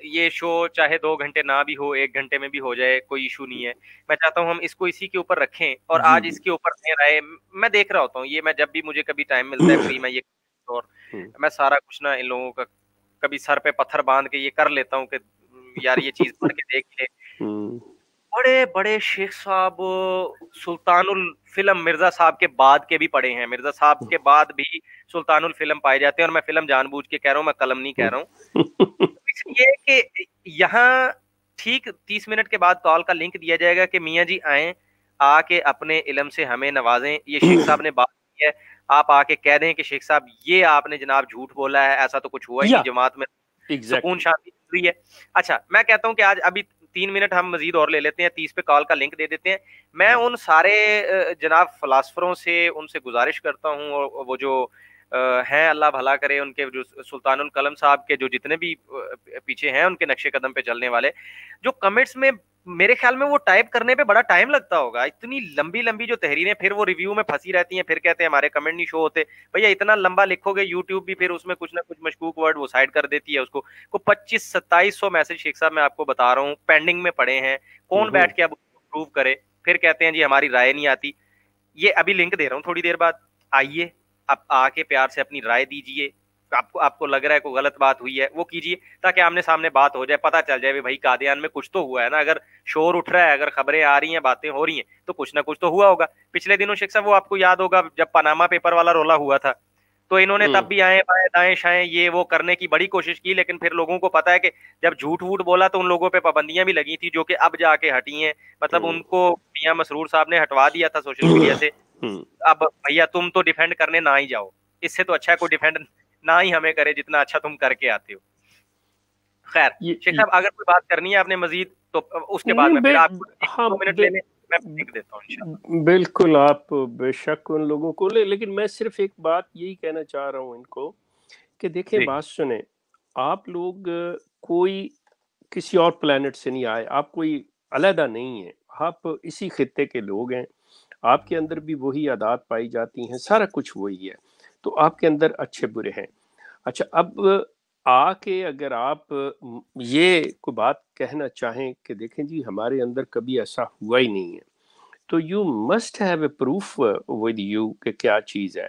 یہ شو چاہے 2 گھنٹے نہ بھی ہو, 1 گھنٹے میں بھی ہو جائے, کوئی ایشو نہیں ہے. میں چاہتا ہوں ہم اس کو اسی کے اوپر رکھیں, اور آج اس کے اوپر دیں رائے. میں دیکھ رہا ہوتا ہوں یہ, میں جب بھی مجھے کبھی ٹائم ملتا ہے فری, میں یہ اور میں سارا کچھ نا ان لوگوں کا کبھی سر پہ پتھر باندھ کے یہ کر لیتا ہوں کہ یار یہ چیز پڑھ کے دیکھ لے. بڑے بڑے شیخ صاحب سلطان الفلم مرزا صاحب کے بعد کے بھی پڑھے ہیں, مرزا صاحب کے بعد بھی سلطان الفلم پائے جاتے ہیں. اور میں فلم جان بوجھ کے کہہ رہا ہوں, میں قلم نہیں کہہ رہا ہوں. یہ کہ یہاں ٹھیک 30 منٹ کے بعد کال کا لنک دیا جائے گا کہ میاں جی آئیں, آ کے اپنے علم سے ہمیں نوازیں. یہ شیخ صاحب نے بات کی ہے, آپ آ کے کہہ دیں کہ شیخ صاحب یہ آپ نے جناب جھوٹ بولا ہے, ایسا تو کچھ ہوا ہی نہیں, جماعت میں سکون شانتی ہوئی ہے. اچھا میں کہتا ہوں کہ آج ابھی 3 منٹ ہم مزید اور لے لیتے ہیں, 30 پہ کال کا لنک دے دیتے ہیں. میں ان سارے جناب فلاسفروں سے ان سے گزارش کرتا ہوں, اور وہ جو ہیں اللہ بھلا کرے, ان کے جو سلطان القلم صاحب کے جو جتنے بھی پیچھے ہیں ان کے نقش قدم پہ چلنے والے, جو کمنٹس میں میرے خیال میں وہ ٹائپ کرنے پہ بڑا ٹائم لگتا ہوگا, اتنی لمبی لمبی جو تحریریں, پھر وہ ریویو میں پھنسی رہتی ہیں, پھر کہتے ہیں ہمارے کمنٹ نہیں شو ہوتے. بھیا اتنا لمبا لکھو گے, یوٹیوب بھی پھر اس میں کچھ نہ کچھ مشکوک ورڈ وہ سائڈ کر دیتی ہے اس کو. 2500-2700 میسج شیخ صاحب میں آپ کو بتا رہا ہوں پینڈنگ میں پڑے ہیں. کون بیٹھ کے اب پروو کرے, پھر کہتے ہیں جی ہماری رائے نہیں آتی. یہ ابھی لنک دے رہا ہوں تھوڑی دیر بعد, آئیے اب آ کے پیار سے اپنی رائے دیجئے. آپ کو لگ رہا ہے کوئی غلط بات ہوئی ہے وہ کیجیے, تاکہ آمنے سامنے بات ہو جائے, پتہ چل جائے بھائی قادیان میں کچھ تو ہوا ہے نا. اگر شور اٹھ رہا ہے, اگر خبریں آ رہی ہیں, باتیں ہو رہی ہیں, تو کچھ نہ کچھ تو ہوا ہوگا. پچھلے دنوں شیخ صاحب وہ آپ کو یاد ہوگا جب پاناما پیپر والا رولا ہوا تھا, تو انہوں نے تب بھی آئیں بائیں دائیں شائیں یہ وہ کرنے کی بڑی کوشش کی, لیکن پھر لوگوں کو پتا ہے کہ جب جھوٹ ووٹ بولا تو ان لوگوں پہ پابندیاں بھی لگی تھی, جو کہ اب جا کے ہٹی ہیں. مطلب ان کو میاں مسرور صاحب نے ہٹوا دیا تھا سوشل میڈیا سے. اب بھیا تم تو ڈیفینڈ کرنے نہ ہی جاؤ, اس سے تو اچھا ہے کوئی ڈیفینڈ نہ ہی ہمیں کرے جتنا اچھا تم کر کے آتے ہو. خیر شیخ صاحب اگر کوئی بات کرنی ہے آپ نے مزید, تو اس کے بعد میں پھر آپ 2 منٹ لے لیں, میں لکھ دیتا ہوں انشاءاللہ. بالکل آپ بے شک ان لوگوں کو لے, لیکن میں صرف ایک بات یہی کہنا چاہ رہا ہوں ان کو کہ دیکھیں بات سنیں, آپ لوگ کوئی کسی اور پلانٹ سے نہیں آئے, آپ کوئی علیحدہ نہیں ہیں, آپ اسی خطے کے لوگ ہیں, آپ کے اندر بھی وہی عادات پائی جاتی ہیں, سارا کچھ وہی ہے, تو آپ کے اندر اچھے برے ہیں. اچھا اب آ کے اگر آپ یہ کوئی بات کہنا چاہیں کہ دیکھیں جی ہمارے اندر کبھی ایسا ہوا ہی نہیں ہے, تو you must have a proof with you کہ کیا چیز ہے.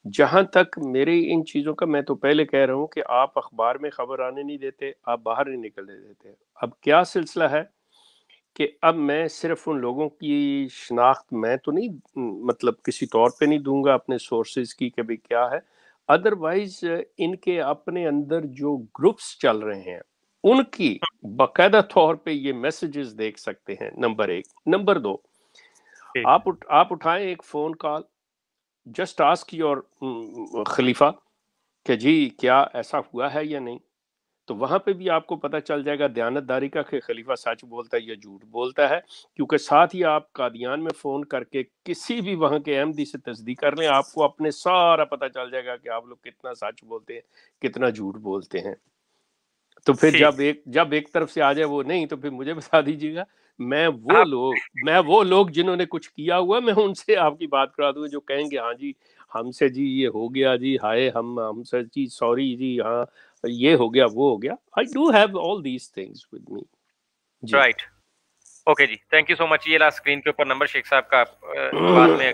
جہاں تک میرے ان چیزوں کا, میں تو پہلے کہہ رہا ہوں کہ آپ اخبار میں خبر آنے نہیں دیتے, آپ باہر نہیں نکلنے دیتے. اب کیا سلسلہ ہے کہ اب میں صرف ان لوگوں کی شناخت میں تو نہیں مطلب کسی طور پہ نہیں دوں گا اپنے سورسز کی کہ بھی کیا ہے، ادروائز ان کے اپنے اندر جو گروپس چل رہے ہیں ان کی باقاعدہ طور پہ یہ میسیجز دیکھ سکتے ہیں، نمبر ایک۔ نمبر دو، آپ اٹھائیں ایک phone call, just ask your خلیفہ کہ جی کیا ایسا ہوا ہے یا نہیں، تو وہاں پہ بھی آپ کو پتہ چل جائے گا دیانتداری کا کہ خلیفہ سچ بولتا ہے یا جھوٹ بولتا ہے، کیونکہ ساتھ ہی آپ قادیان میں فون کر کے کسی بھی وہاں کے احمدی سے تصدیق کر لیں، آپ کو اپنے سارا پتہ چل جائے گا کہ آپ لوگ کتنا سچ بولتے ہیں کتنا جھوٹ بولتے ہیں۔ تو پھر جب ایک طرف سے آ جائے وہ نہیں تو پھر مجھے بتا دیجیے گا، میں وہ لوگ جنہوں نے کچھ کیا ہوا میں ان سے آپ کی بات کرا دوں جو کہیں گے ہاں جی ہم سے جی یہ ہو گیا جی ہائے ہم سے جی سوری جی ہاں یہ ہو گیا وہ ہو گیا۔ I do have all these things with me۔ جی رائٹ، اوکے جی، تھینک یو سو مچ۔ یہ لاسٹ اسکرین کے اوپر نمبر شیخ صاحب کا بعد میں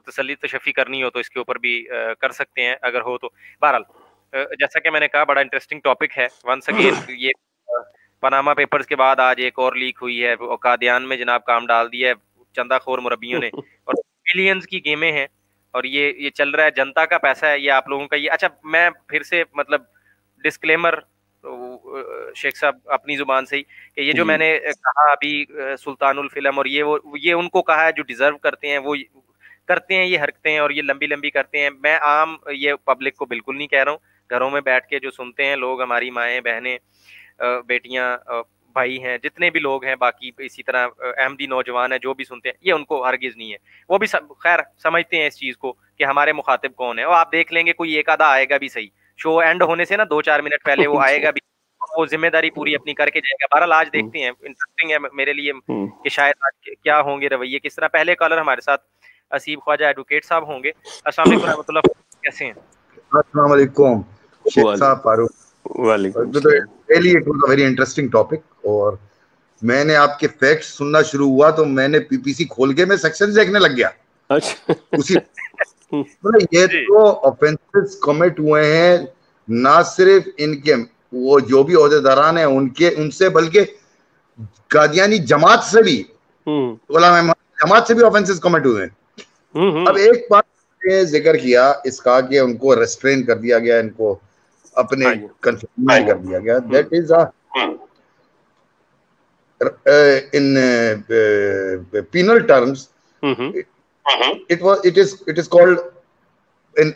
تسلی تشفی کرنی ہو تو اس کے اوپر بھی کر سکتے ہیں اگر ہو تو۔ بہرحال جیسا کہ میں نے کہا بڑا انٹرسٹنگ ٹاپک ہے، ونس اگین یہ پاناما پیپرز کے بعد آج ایک اور لیک ہوئی ہے، قادیان میں جناب کام ڈال دیا ہے چندہ خور مربیوں نے، اور ملینز کی گیمیں ہیں اور یہ چل رہا ہے، جنتا کا پیسہ ہے یہ آپ لوگوں کا۔ یہ اچھا میں پھر سے مطلب ڈسکلیمر شیخ صاحب اپنی زبان سے ہی کہ یہ جو میں نے کہا ابھی سلطان الفلم اور یہ ان کو کہا ہے جو ڈیزرو کرتے ہیں وہ کرتے ہیں یہ حرکتیں اور یہ لمبی لمبی کرتے ہیں۔ میں عام یہ پبلک کو بالکل نہیں کہہ رہا ہوں، گھروں میں بیٹھ کے جو سنتے ہیں لوگ، ہماری مائیں بہنیں بیٹیاں بھائی ہیں جتنے بھی لوگ ہیں، باقی اسی طرح احمدی نوجوان ہیں جو بھی سنتے ہیں، یہ ان کو ہرگز نہیں ہے، وہ بھی خیر سمجھتے ہیں اس چیز کو کہ ہمارے مخاطب کون ہے، اور آپ دیکھ لیں گے کوئی ایک آدھا آئے گا بھی صحیح، شو اینڈ ہونے سے نا 2-4 منٹ پہلے وہ آئے گا بھی، وہ ذمہ داری پوری اپنی کر کے جائے گا۔ بہرحال آج دیکھتے ہیں، انٹرسٹنگ ہے میرے لیے کہ شاید آج کیا ہوں گے رویے کس طرح۔ پہلے کالر ہمارے ساتھ اسیب خواجہ ایڈوکیٹ صاحب ہوں گے۔ السلام علیکم رحمۃ اللہ، کیسے ہیں؟ السلام علیکم شیخ صاحب، فاروق۔ وعلیکم السلام۔ Really it was a very interesting topic, اور میں نے آپ کے فیکٹس سننا شروع ہوا تو میں نے پی پی سی کھول کے میں سیکشن دیکھنے لگ گیا۔ اسی یہ تو آفینسز کمٹ ہوئے ہیں نہ صرف ان کے وہ جو بھی عہدیداران ہیں ان سے، بلکہ قادیانی جماعت سے بھی، علماء جماعت سے بھی آفینسز کمٹ ہوئے ہیں۔ اب ایک بات ذکر کیا اس کا کہ ان کو ریسٹرین کر دیا گیا، ان کو اپنے کنفائن کر دیا گیا، that is in penal terms it is called in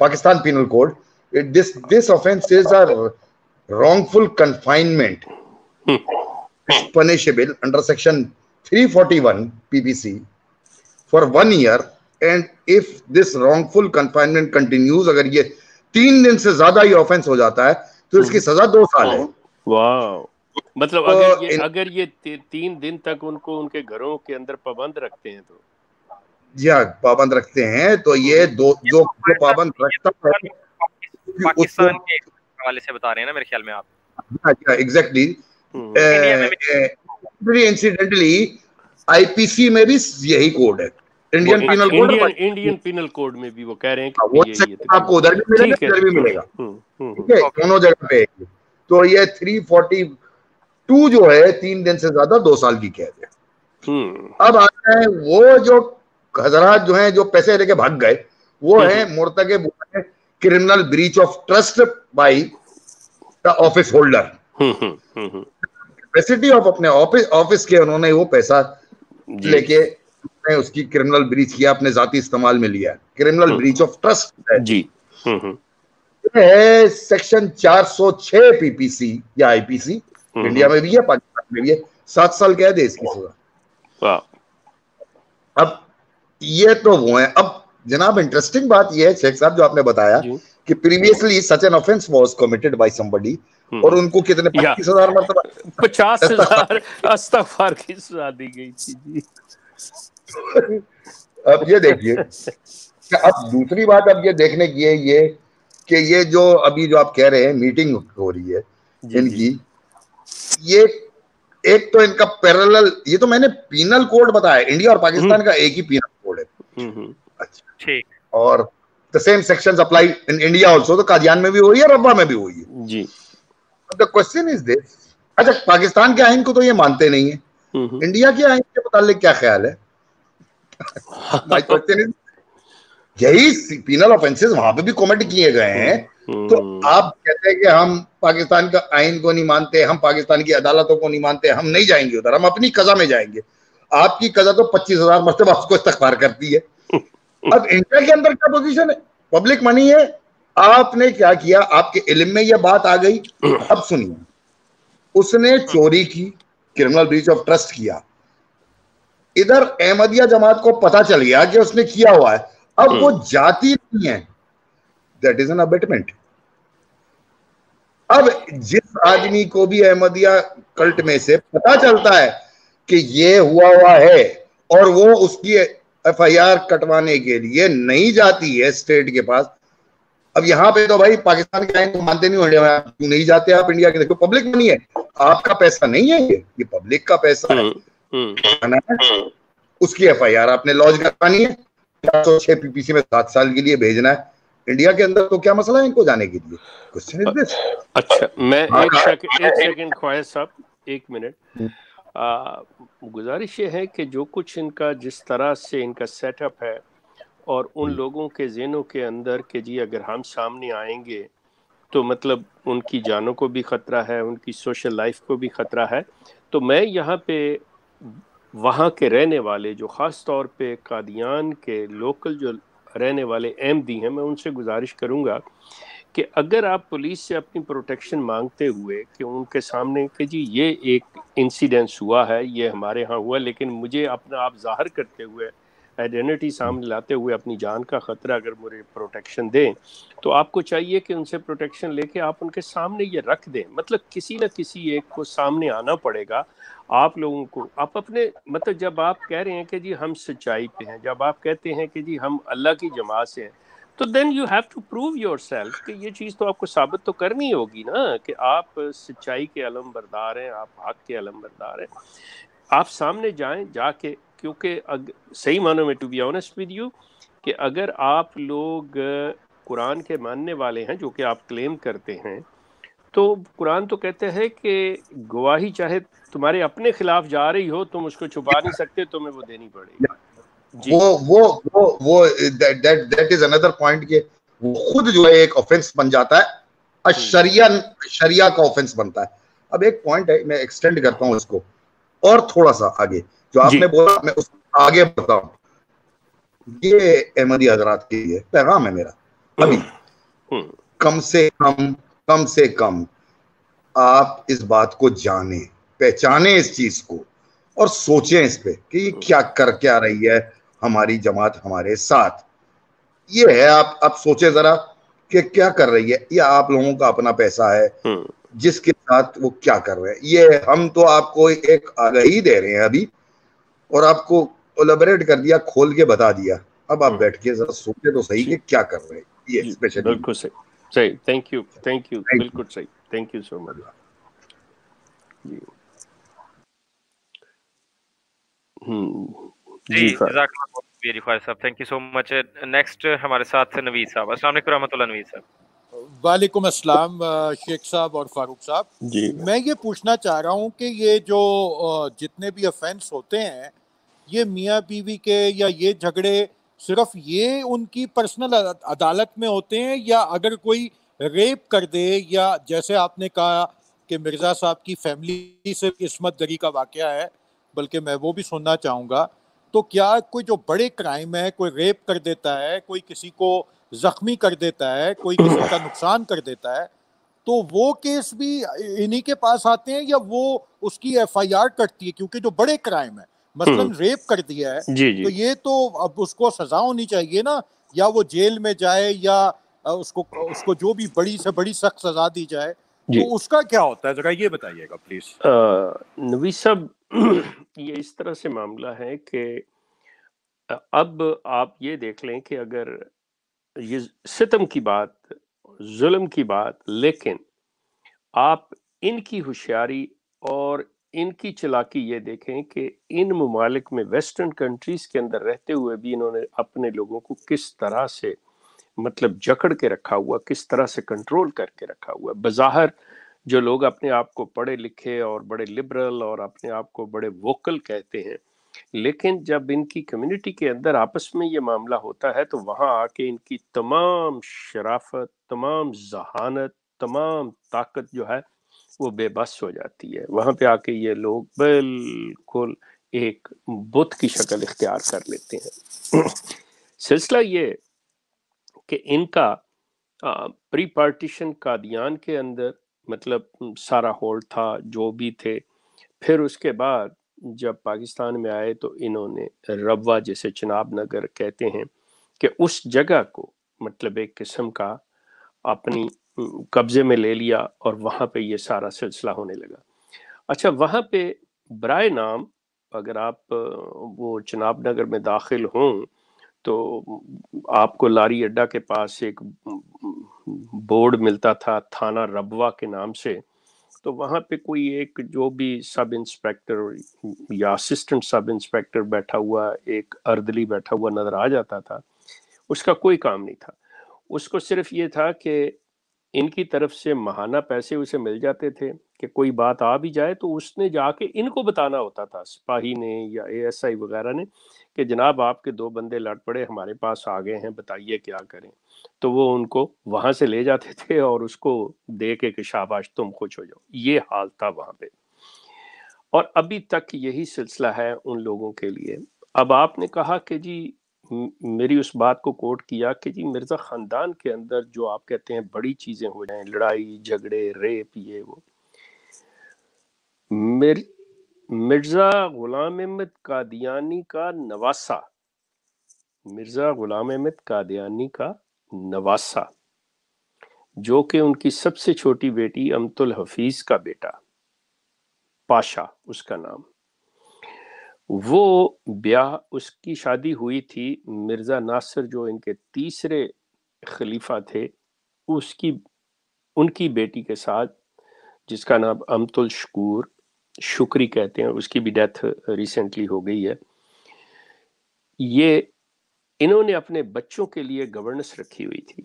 Pakistan penal code this offense is a wrongful confinement, punishable under section 341 PPC for 1 year, and if this wrongful confinement continues اگر یہ 3 دن سے زیادہ یہ offense ہو جاتا ہے تو اس کی سزا 2 سال ہے۔ واو، مطلب اگر یہ 3 دن تک ان کو ان کے گھروں کے اندر پابند رکھتے ہیں تو جی ہاں پابند رکھتے ہیں تو یہ جو پابند رکھتا ہے پاکستان کے حوالے سے بتا رہے ہیں نا میرے خیال میں آپ۔ ایگزیکٹلی انسیڈنٹلی آئی پی سی میں بھی یہی کوڈ ہے، Indian penal code, Indian penal code میں بھی وہ کہہ رہے ہیں کہ وہ آپ کو ادھر بھی ملے گا ادھر بھی ملے گا، ٹھیک ہے، دونوں جگہ پہ۔ تو یہ 342 جو ہے 3 دن سے زیادہ 2 سال کی قید ہے۔ اب آتے ہیں وہ جو حضرات جو ہیں جو پیسے لے کے بھاگ گئے، وہ ہیں مرتکب criminal breach of trust by the office holder, capacity of اپنے آفس کے انہوں نے وہ پیسہ لے کے اس کی کرمنل بریچ کیا، اپنے ذاتی استعمال میں لیا، کرمنل بریچ آف ٹرسٹ ہے جی۔ سیکشن 406 پی پی سی یا آئی پی سی انڈیا میں بھی ہے پاکستان میں بھی ہے، 7 سال قید ہے اس کی سزا۔ اب یہ تو وہ ہیں۔ اب جناب انٹرسٹنگ بات یہ ہے شیخ صاحب جو آپ نے بتایا کہ previously such an offence was committed by somebody اور ان کو کتنے 25,000 مرتبہ 50,000 استغفار کی سزا دی گئی تھی۔ اب یہ دیکھیے، اب دوسری بات اب یہ دیکھنے کی ہے یہ کہ یہ جو ابھی جو آپ کہہ رہے ہیں میٹنگ ہو رہی ہے ان کی، یہ ایک تو ان کا پیرالل، یہ تو میں نے پینل کوڈ بتایا، انڈیا اور پاکستان کا ایک ہی پینل کوڈ ہے، اچھا، اور the same sections apply in India also، تو قادیان میں بھی ہوئی ہے، ربا میں بھی ہوئی ہے جی۔ The question is this، اچھا پاکستان کے آئین کو تو یہ مانتے نہیں ہیں، انڈیا کے آئین کے متعلق کیا خیال ہے؟ یہی پینل آفینسز وہاں پہ بھی کمٹ کیے گئے ہیں، تو آپ کہتے ہیں کہ ہم پاکستان کا آئین کو نہیں مانتے، ہم پاکستان کی عدالتوں کو نہیں مانتے، ہم نہیں جائیں گے ادھر، ہم اپنی قضا میں جائیں گے. آپ کی قضا تو 25,000 مرتبہ اس کو استغفار کرتی ہے. اب انڈیا کے اندر کیا پوزیشن ہے؟ پبلک منی ہے. آپ نے کیا کیا؟ آپ کے علم میں یہ بات آ گئی. اب سنیے، اس نے چوری کی، کرمنل بریچ آف ٹرسٹ کیا، ادھر احمدیہ جماعت کو پتا چل گیا کہ اس نے کیا ہوا ہے. اب وہ جاتی نہیں ہے، دیٹ از این ابیٹمنٹ. اب جس آدمی کو بھی احمدیہ کلٹ میں سے پتا چلتا ہے کہ یہ ہوا ہے اور وہ اس کی ایف آئی آر کٹوانے کے لیے نہیں جاتی ہے اسٹیٹ کے پاس. اب یہاں پہ تو بھائی پاکستان کے آئین کو مانتے نہیں ہو، کیوں نہیں جاتے آپ انڈیا کے؟ دیکھو پبلک منی ہے، آپ کا پیسہ نہیں ہے، یہ پبلک کا پیسہ ہے. اس کی ایف آئی آر آپ نے لانچ کرانی ہے، 406 پی پی سی میں 7 سال کے لیے بھیجنا ہے. انڈیا کے اندر تو کیا مسئلہ ہے ان کو جانے کے لیے؟ اچھا، میں ایک سیکنڈ خواہش صاحب، 1 منٹ. گزارش یہ ہے کہ جو کچھ ان کا جس طرح سے ان کا سیٹ اپ ہے اور ان لوگوں کے ذہنوں کے اندر کہ جی اگر ہم سامنے آئیں گے تو مطلب ان کی جانوں کو بھی خطرہ ہے، ان کی سوشل لائف کو بھی خطرہ ہے. تو میں یہاں پہ وہاں کے رہنے والے جو خاص طور پہ قادیان کے لوکل جو رہنے والے احمدی ہیں، میں ان سے گزارش کروں گا کہ اگر آپ پولیس سے اپنی پروٹیکشن مانگتے ہوئے کہ ان کے سامنے کہ جی یہ ایک انسیڈنس ہوا ہے، یہ ہمارے ہاں ہوا، لیکن مجھے اپنا آپ ظاہر کرتے ہوئے، آئیڈینٹی سامنے لاتے ہوئے اپنی جان کا خطرہ اگر مجھے پروٹیکشن دیں، تو آپ کو چاہیے کہ ان سے پروٹیکشن لے کے آپ ان کے سامنے یہ رکھ دیں. مطلب کسی نہ کسی ایک کو سامنے آنا پڑے گا آپ لوگوں کو. آپ اپنے مطلب جب آپ کہہ رہے ہیں کہ جی ہم سچائی پہ ہیں، جب آپ کہتے ہیں کہ جی ہم اللہ کی جماعت سے ہیں، تو then you have to prove yourself کہ یہ چیز تو آپ کو ثابت تو کرنی ہوگی نا کہ آپ سچائی کے علم بردار ہیں، آپ حق کے علم بردار ہیں. آپ سامنے جائیں جا کے، کیونکہ صحیح معنوں میں to be honest with you کہ اگر آپ لوگ قرآن کے ماننے والے ہیں جو کہ آپ کلیم کرتے ہیں، تو قرآن تو کہتے ہیں کہ گواہی چاہے تمہارے اپنے خلاف جا رہی ہو، تم اس کو چھپا نہیں سکتے، تمہیں وہ دینی پڑے گی. وہ دیٹ از اندر پوائنٹ کہ وہ خود جو ہے ایک آفینس بن جاتا ہے، شریعہ کا آفینس بنتا ہے. اب ایک پوائنٹ ہے، میں ایکسٹینڈ کرتا ہوں اس کو اور تھوڑا سا آگے، جو آپ نے بولا میں اس آگے بڑھتا ہوں. یہ احمدی حضرات کے لیے پیغام ہے میرا، ابھی کم سے کم آپ اس بات کو جانیں، پہچانیں اس چیز کو اور سوچیں اس پہ کہ یہ کیا کر کیا رہی ہے ہماری جماعت ہمارے ساتھ. یہ ہے آپ سوچیں ذرا کہ کیا کر رہی ہے. یہ آپ لوگوں کا اپنا پیسہ ہے جس کے ساتھ وہ کیا کر رہے ہیں. یہ ہم تو آپ کو ایک آگاہی دے رہے ہیں ابھی، اور آپ کو الیبریٹ کر دیا، کھول کے بتا دیا. اب آپ بیٹھ کے ذرا سوچیں تو صحیح کہ کیا کر رہے ہیں. یہ اسپیشلی بالکل صحیح. تھینک یو بالکل صحیح. تھینک یو سو مچ. جی جزاک اللہ صاحب، thank you so much. Next ہمارے ساتھ نوید صاحب. السلام علیکم رحمۃ اللہ. نوید صاحب. وعلیکم السلام شیخ صاحب اور فاروق صاحب. میں یہ پوچھنا چاہ رہا ہوں کہ یہ جو جتنے بھی افینس ہوتے ہیں، یہ میاں بیوی کے یا یہ جھگڑے صرف یہ ان کی پرسنل عدالت میں ہوتے ہیں، یا اگر کوئی ریپ کر دے، یا جیسے آپ نے کہا کہ مرزا صاحب کی فیملی سے عصمت دری کا واقعہ ہے، بلکہ میں وہ بھی سننا چاہوں گا، تو کیا کوئی جو بڑے کرائم ہے، کوئی ریپ کر دیتا ہے، کوئی کسی کو زخمی کر دیتا ہے، کوئی کسی کا نقصان کر دیتا ہے، تو وہ کیس بھی انہی کے پاس آتے ہیں، یا وہ اس کی ایف آئی آر کٹتی ہے؟ کیونکہ جو بڑے کرائم ہے، مثلاً ریپ کر دیا ہے، تو یہ تو اب اس کو سزا ہونی چاہیے نا، یا وہ جیل میں جائے، یا اس کو جو بھی بڑی سے بڑی سخت سزا دی جائے، تو اس کا کیا ہوتا ہے؟ ذرا یہ بتائیے گا پلیز. نوید صاحب، یہ اس طرح سے معاملہ ہے کہ اب آپ یہ دیکھ لیں کہ اگر یہ ستم کی بات، ظلم کی بات، لیکن آپ ان کی ہوشیاری اور ان کی چلاکی یہ دیکھیں کہ ان ممالک میں ویسٹرن کنٹریز کے اندر رہتے ہوئے بھی انہوں نے اپنے لوگوں کو کس طرح سے مطلب جکڑ کے رکھا ہوا، کس طرح سے کنٹرول کر کے رکھا ہوا. بظاہر جو لوگ اپنے آپ کو پڑھے لکھے اور بڑے لبرل اور اپنے آپ کو بڑے ووکل کہتے ہیں، لیکن جب ان کی کمیونٹی کے اندر آپس میں یہ معاملہ ہوتا ہے تو وہاں آ کے ان کی تمام شرافت، تمام ذہانت، تمام طاقت جو ہے وہ بے بس ہو جاتی ہے. وہاں پہ آ کے یہ لوگ بالکل ایک بت کی شکل اختیار کر لیتے ہیں. سلسلہ یہ کہ ان کا پری پارٹیشن قادیان کے اندر مطلب سارا ہولڈ تھا، جو بھی تھے. پھر اس کے بعد جب پاکستان میں آئے تو انہوں نے ربوہ جسے چناب نگر کہتے ہیں کہ اس جگہ کو مطلب ایک قسم کا اپنی قبضے میں لے لیا اور وہاں پہ یہ سارا سلسلہ ہونے لگا. اچھا، وہاں پہ برائے نام اگر آپ وہ چناب نگر میں داخل ہوں تو آپ کو لاری اڈا کے پاس ایک بورڈ ملتا تھا تھانہ ربوہ کے نام سے. تو وہاں پہ کوئی ایک جو بھی سب انسپیکٹر یا اسسٹنٹ سب انسپیکٹر بیٹھا ہوا، ایک اردلی بیٹھا ہوا نظر آ جاتا تھا. اس کا کوئی کام نہیں تھا، اس کو صرف یہ تھا کہ ان کی طرف سے ماہانہ پیسے اسے مل جاتے تھے کہ کوئی بات آ بھی جائے تو اس نے جا کے ان کو بتانا ہوتا تھا، سپاہی نے یا اے ایس آئی وغیرہ نے، کہ جناب آپ کے 2 بندے لڑ پڑے ہمارے پاس آ گئے ہیں، بتائیے کیا کریں. تو وہ ان کو وہاں سے لے جاتے تھے اور اس کو دے کے کہ شاباش تم خوش ہو جاؤ. یہ حال تھا وہاں پہ، اور ابھی تک یہی سلسلہ ہے ان لوگوں کے لیے. اب آپ نے کہا کہ جی میری اس بات کو کوٹ کیا کہ جی مرزا خاندان کے اندر جو آپ کہتے ہیں بڑی چیزیں ہو جائیں، لڑائی جھگڑے ریپ یہ وہ. مرزا غلام احمد قادیانی کا نواسہ، مرزا غلام احمد قادیانی کا نواسہ جو کہ ان کی سب سے چھوٹی بیٹی امت الحفیظ کا بیٹا پاشا اس کا نام، وہ بیاہ اس کی شادی ہوئی تھی مرزا ناصر جو ان کے تیسرے خلیفہ تھے ان کی بیٹی کے ساتھ، جس کا نام امت الشکور شکری کہتے ہیں. اس کی بھی ڈیتھ ریسنٹلی ہو گئی ہے. یہ انہوں نے اپنے بچوں کے لیے گورننس رکھی ہوئی تھی،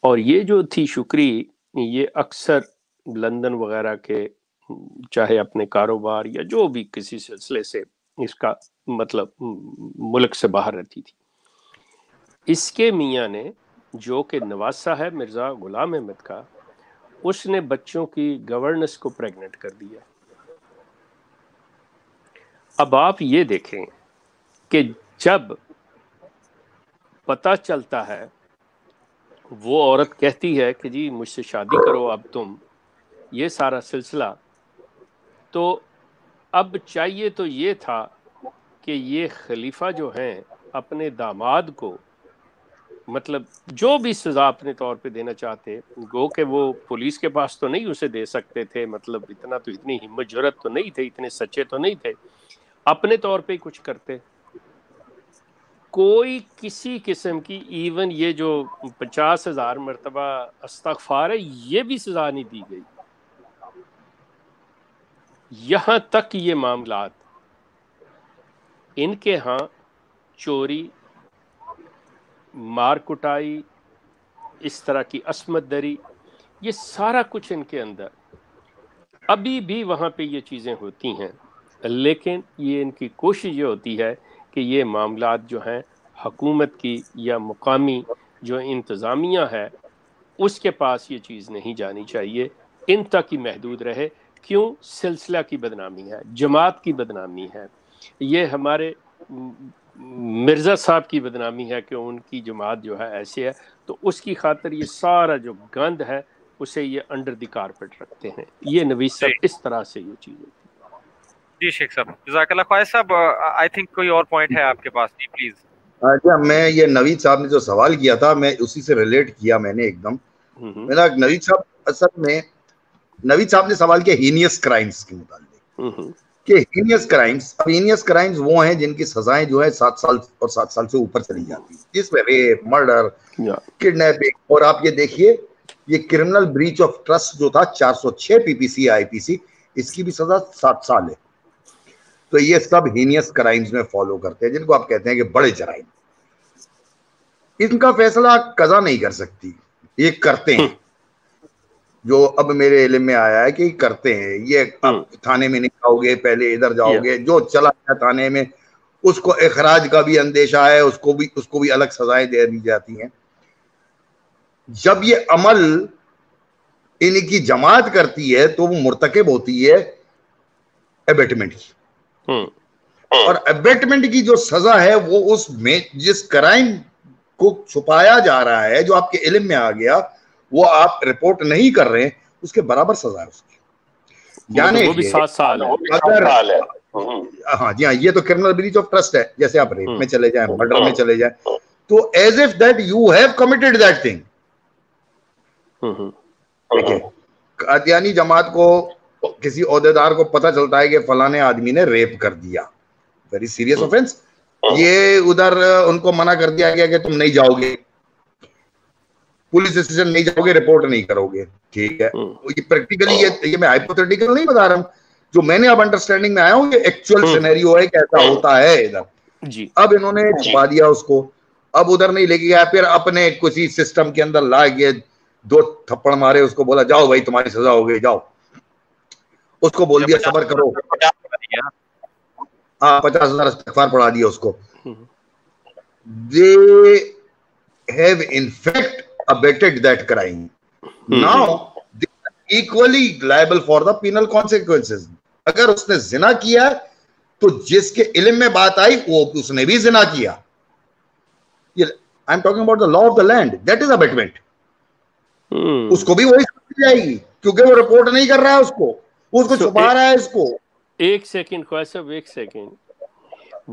اور یہ جو تھی شکری یہ اکثر لندن وغیرہ کے چاہے اپنے کاروبار یا جو بھی کسی سلسلے سے اس کا مطلب ملک سے باہر رہتی تھی. اس کے میاں نے جو کہ نواسہ ہے مرزا غلام احمد کا، اس نے بچوں کی گورننس کو پریگننٹ کر دیا. اب آپ یہ دیکھیں کہ جب پتہ چلتا ہے، وہ عورت کہتی ہے کہ جی مجھ سے شادی کرو اب تم، یہ سارا سلسلہ، تو اب چاہیے تو یہ تھا کہ یہ خلیفہ جو ہیں اپنے داماد کو مطلب جو بھی سزا اپنے طور پہ دینا چاہتے، گو کہ وہ پولیس کے پاس تو نہیں اسے دے سکتے تھے، مطلب اتنی ہمت جرت تو نہیں تھے، اتنے سچے تو نہیں تھے، اپنے طور پہ ہی کچھ کرتے. کوئی کسی قسم کی ایون یہ جو 50,000 مرتبہ استغفار ہے یہ بھی سزا نہیں دی گئی. یہاں تک یہ معاملات ان کے ہاں چوری، مار کٹائی، اس طرح کی عصمت دری، یہ سارا کچھ ان کے اندر ابھی بھی وہاں پہ یہ چیزیں ہوتی ہیں. لیکن یہ ان کی کوشش یہ ہوتی ہے کہ یہ معاملات جو ہیں حکومت کی یا مقامی جو انتظامیہ ہے اس کے پاس یہ چیز نہیں جانی چاہیے، ان تک ہی محدود رہے. کیوں؟ سلسلہ کی بدنامی ہے، جماعت کی بدنامی ہے، یہ ہمارے مرزا صاحب کی بدنامی ہے کہ ان کی جماعت جو ہے ایسے ہے. تو اس کی خاطر یہ سارا جو گند ہے اسے یہ انڈر دی کارپٹ رکھتے ہیں. یہ نویس صاحب اس طرح سے یہ چیز ہوتی ہے. جی شیخ صاحب جزاک اللہ. خواجہ صاحب آئی تھنک کوئی اور پوائنٹ ہے آپ کے پاس؟ جی پلیز. اچھا، میں یہ نوید صاحب نے جو سوال کیا تھا میں اسی سے ریلیٹ کیا میں نے ایک دم. میرا نوید صاحب اصل میں نوید صاحب نے سوال کیا ہینیس کرائمز کے متعلق کہ ہینیس کرائمز، اب ہینیس کرائمز وہ ہیں جن کی سزائیں جو ہے 7 سال اور 7 سال سے اوپر چلی جاتی ہیں، جس میں ریپ، مرڈر، کڈنیپنگ. اور آپ یہ دیکھیے یہ کرمنل بریچ آف ٹرسٹ جو تھا 406 پی پی سی آئی پی سی، اس کی بھی سزا 7 سال ہے. تو یہ سب ہینیس کرائمز میں فالو کرتے ہیں جن کو آپ کہتے ہیں کہ بڑے جرائم. ان کا فیصلہ قضا نہیں کر سکتی، یہ کرتے ہیں. جو اب میرے علم میں آیا ہے کہ کرتے ہیں یہ. اب تھانے میں نہیں جاؤ گے, پہلے ادھر جاؤ گے, جو چلا گیا تھانے میں اس کو اخراج کا بھی اندیشہ ہے, اس کو بھی الگ سزائیں دے دی جاتی ہیں. جب یہ عمل ان کی جماعت کرتی ہے تو وہ مرتکب ہوتی ہے ابیٹمنٹ کی, اور ابیٹمنٹ کی جو سزا ہے وہ اس میں جس کرائم کو چھپایا جا رہا ہے, جو آپ کے علم میں آ گیا, وہ آپ رپورٹ نہیں کر رہے ہیں, اس کے برابر سزا ہے اس کی. یعنی وہ بھی 7 سال ہے. ہاں جی ہاں, یہ تو کرمنل بریچ آف ٹرسٹ ہے. جیسے آپ ریپ میں چلے جائیں, مرڈر میں چلے جائیں, تو as if that you have committed that thing. Qadiani جماعت کو کسی عہدیدار کو پتہ چلتا ہے کہ فلانے آدمی نے ریپ کر دیا, ویری سیریس آفینس, یہ ادھر ان کو منع کر دیا گیا کہ تم نہیں جاؤ گے, پولیس اسٹیشن نہیں جاؤ گے, رپورٹ نہیں کرو گے. ٹھیک ہے, یہ پریکٹیکلی یہ میں ہائپوتھیٹیکل نہیں بتا رہا ہوں, جو میں نے اب انڈرسٹینڈنگ میں آیا ہوں, یہ ایکچوئل سینیریو ہے کہ ایسا ہوتا ہے ادھر. اب انہوں نے چھپا دیا اس کو, اب ادھر نہیں لے کے گیا, پھر اپنے کسی سسٹم کے اندر لا کے 2 تھپڑ مارے اس کو, بولا جاؤ بھائی تمہاری سزا ہو گئی, جاؤ. اس کو بول دیا صبر کرو, ہاں 50,000 استغفار پڑھا دیا اس کو. They have in fact abetted that crime. Now they are equally liable for the penal consequences. اگر اس نے زنا کیا تو جس کے علم میں بات آئی وہ اس نے بھی زنا کیا. I'm talking about the law of the land. That is abetment. اس کو بھی وہی سمجھ جائے گی کیونکہ وہ رپورٹ نہیں کر رہا ہے, اس کو چھپا رہا ہے اس کو. ایک سیکنڈ خواہ صاحب, ایک سیکنڈ.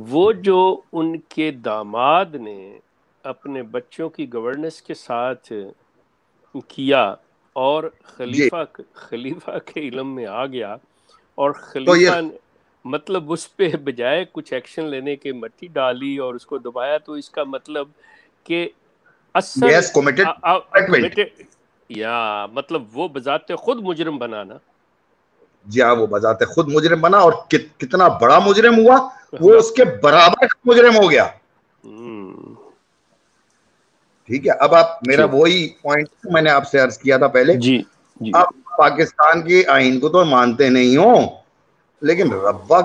وہ جو ان کے داماد نے اپنے بچوں کی گورننس کے ساتھ کیا اور خلیفہ کے علم میں آ گیا, اور خلیفہ مطلب اس پہ بجائے کچھ ایکشن لینے کے مٹی ڈالی اور اس کو دبایا, تو اس کا مطلب کہ یا مطلب وہ بذات خود مجرم بنا نا. جی ہاں, وہ بذات خود مجرم بنا, اور کتنا بڑا مجرم ہوا, وہ اس کے برابر مجرم ہو گیا. ٹھیک ہے, اب آپ میرا وہی پوائنٹ میں نے آپ سے عرض کیا تھا پہلے, آپ پاکستان کے آئین کو تو مانتے نہیں ہو, لیکن ربا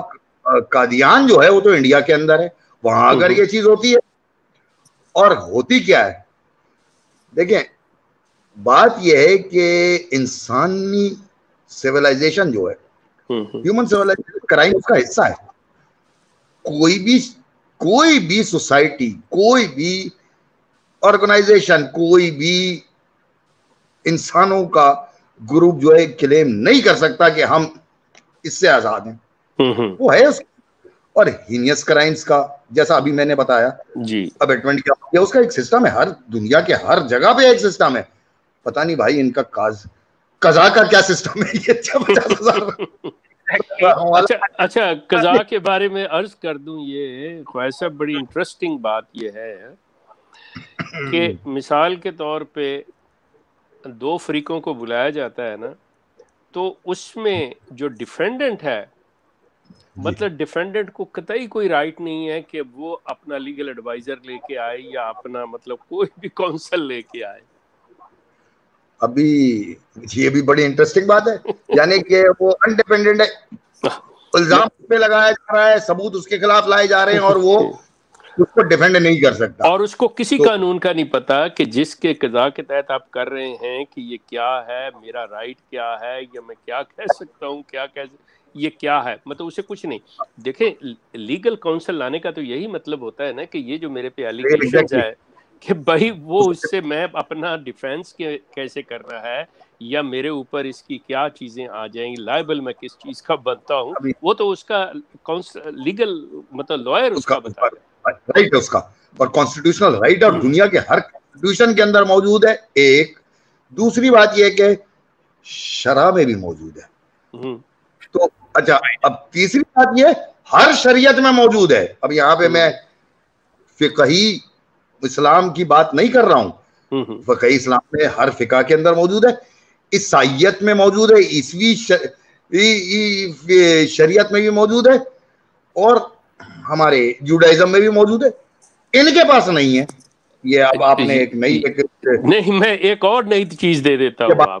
قادیان جو ہے وہ تو انڈیا کے اندر ہے, وہاں اگر یہ چیز ہوتی ہے, اور ہوتی کیا ہے, دیکھیں بات یہ ہے کہ انسانی سیولائزیشن جو ہے, ہیومن سیولائزیشن کرائم اس کا حصہ ہے. کوئی بھی سوسائٹی, کوئی بھی آرگنائزیشن, کوئی بھی انسانوں کا گروپ جو ہے کلیم نہیں کر سکتا کہ ہم اس سے آزاد ہیں. وہ ہے اس, اور ہینیس کرائمز کا جیسا ابھی میں نے بتایا, ابیٹمنٹ کیا, اس کا ایک سسٹم ہے, ہر دنیا کے ہر جگہ پہ ایک سسٹم ہے. پتہ نہیں بھائی ان کا قضا کا کیا سسٹم ہے. یہ 50,000 اچھا قضا کے بارے میں عرض کر دوں, یہ خواہش صاحب بڑی انٹرسٹنگ بات یہ ہے کہ مثال کے طور پہ 2 فریقوں کو بلایا جاتا ہے نا, تو اس میں جو ڈیفینڈنٹ ہے, مطلب ڈیفینڈنٹ کو قطعی کوئی رائٹ نہیں ہے کہ وہ اپنا لیگل ایڈوائزر لے کے آئے یا اپنا مطلب کوئی بھی کونسل لے کے آئے. ابھی یہ بھی بڑی انٹرسٹنگ بات ہے, یعنی کہ وہ انڈیپینڈنٹ ہے, الزام پہ لگایا جا رہا ہے, ثبوت اس کے خلاف لائے جا رہے ہیں, اور وہ اس کو ڈیفینڈ نہیں کر سکتا, اور اس کو کسی قانون کا نہیں پتا کہ جس کے قضا کے تحت آپ کر رہے ہیں کہ یہ کیا ہے, میرا رائٹ کیا ہے, یا میں کیا کہہ سکتا ہوں, یہ کیا ہے, مطلب اسے کچھ نہیں. دیکھیں لیگل کاؤنسل لانے کا تو یہی مطلب ہوتا ہے نا کہ یہ جو میرے پہ ایلیگیشنز ہے کہ بھائی وہ اس سے میں اپنا ڈیفینس کیسے کرنا ہے, یا میرے اوپر اس کی کیا چیزیں آ جائیں گی, لائبل میں کس چیز کا بنتا ہوں, وہ تو اس کا لیگل مطلب لائر اس کا بتا ہے, رائٹ ہے اس کا, اور کانسٹیٹیوشنل رائٹ اور دنیا کے ہر کانسٹیٹیوشن کے اندر موجود ہے. ایک دوسری بات یہ کہ شرع میں بھی موجود ہے. تو اچھا, اب تیسری بات یہ ہر شریعت میں موجود ہے. اب یہاں پہ میں فقہی اسلام کی بات نہیں کر رہا ہوں, فقہی اسلام میں ہر فقہ کے اندر موجود ہے, عیسائیت میں موجود ہے, عیسوی شریعت میں بھی موجود ہے, اور ہمارے جوڈائزم میں بھی موجود ہے. ان کے پاس نہیں ہے. یہ اب آپ نے ایک نئی نہیں, میں ایک اور نئی چیز دے دیتا ہوں آپ.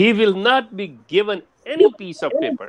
He will not be given any piece of paper.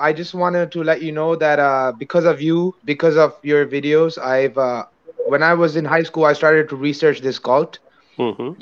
I just wanted to let you know that because of you, because of your videos, I've when I was in high school I started to research this cult.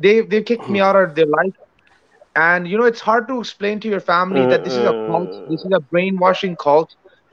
they kicked me out of their life, and you know it's hard to explain to your family that this is a cult, this is a brainwashing cult.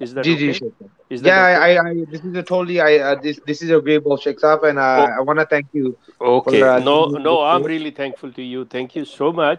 Is that okay? Is that okay? I this is a totally this is agreeable, Sheikh Saab, and I want to thank you. Okay. No, I'm really thankful to you. Thank you so much.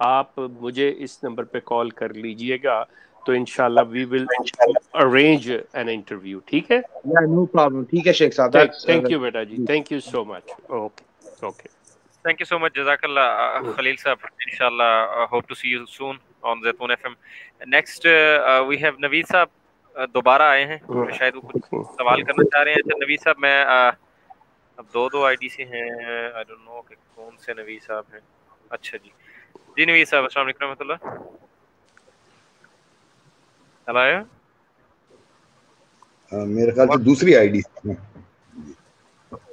آپ مجھے اس نمبر پہ کال کر لیجئے گا تو انشاءاللہ we will arrange an interview. ٹھیک ہے؟ No problem. ٹھیک ہے شیخ صاحب. تھینک یو بیٹا جی, thank you so much. Okay okay. Thank you so much. Jazakallah, Khalil Saab. Inshallah, hope to see you soon on Zaitoon FM. Next, we have Naveed Saab. دوبارہ آئے ہیں, شاید وہ کچھ سوال کرنا چاہ رہے ہیں. اچھا نوید صاحب, میں اب دو آئی ڈی سے ہیں, آئی ڈونٹ نو کہ کون سے نوید صاحب ہیں. اچھا جی نوید صاحب السلام علیکم رحمۃ اللہ. ہلو, میرے خیال سے دوسری آئی ڈی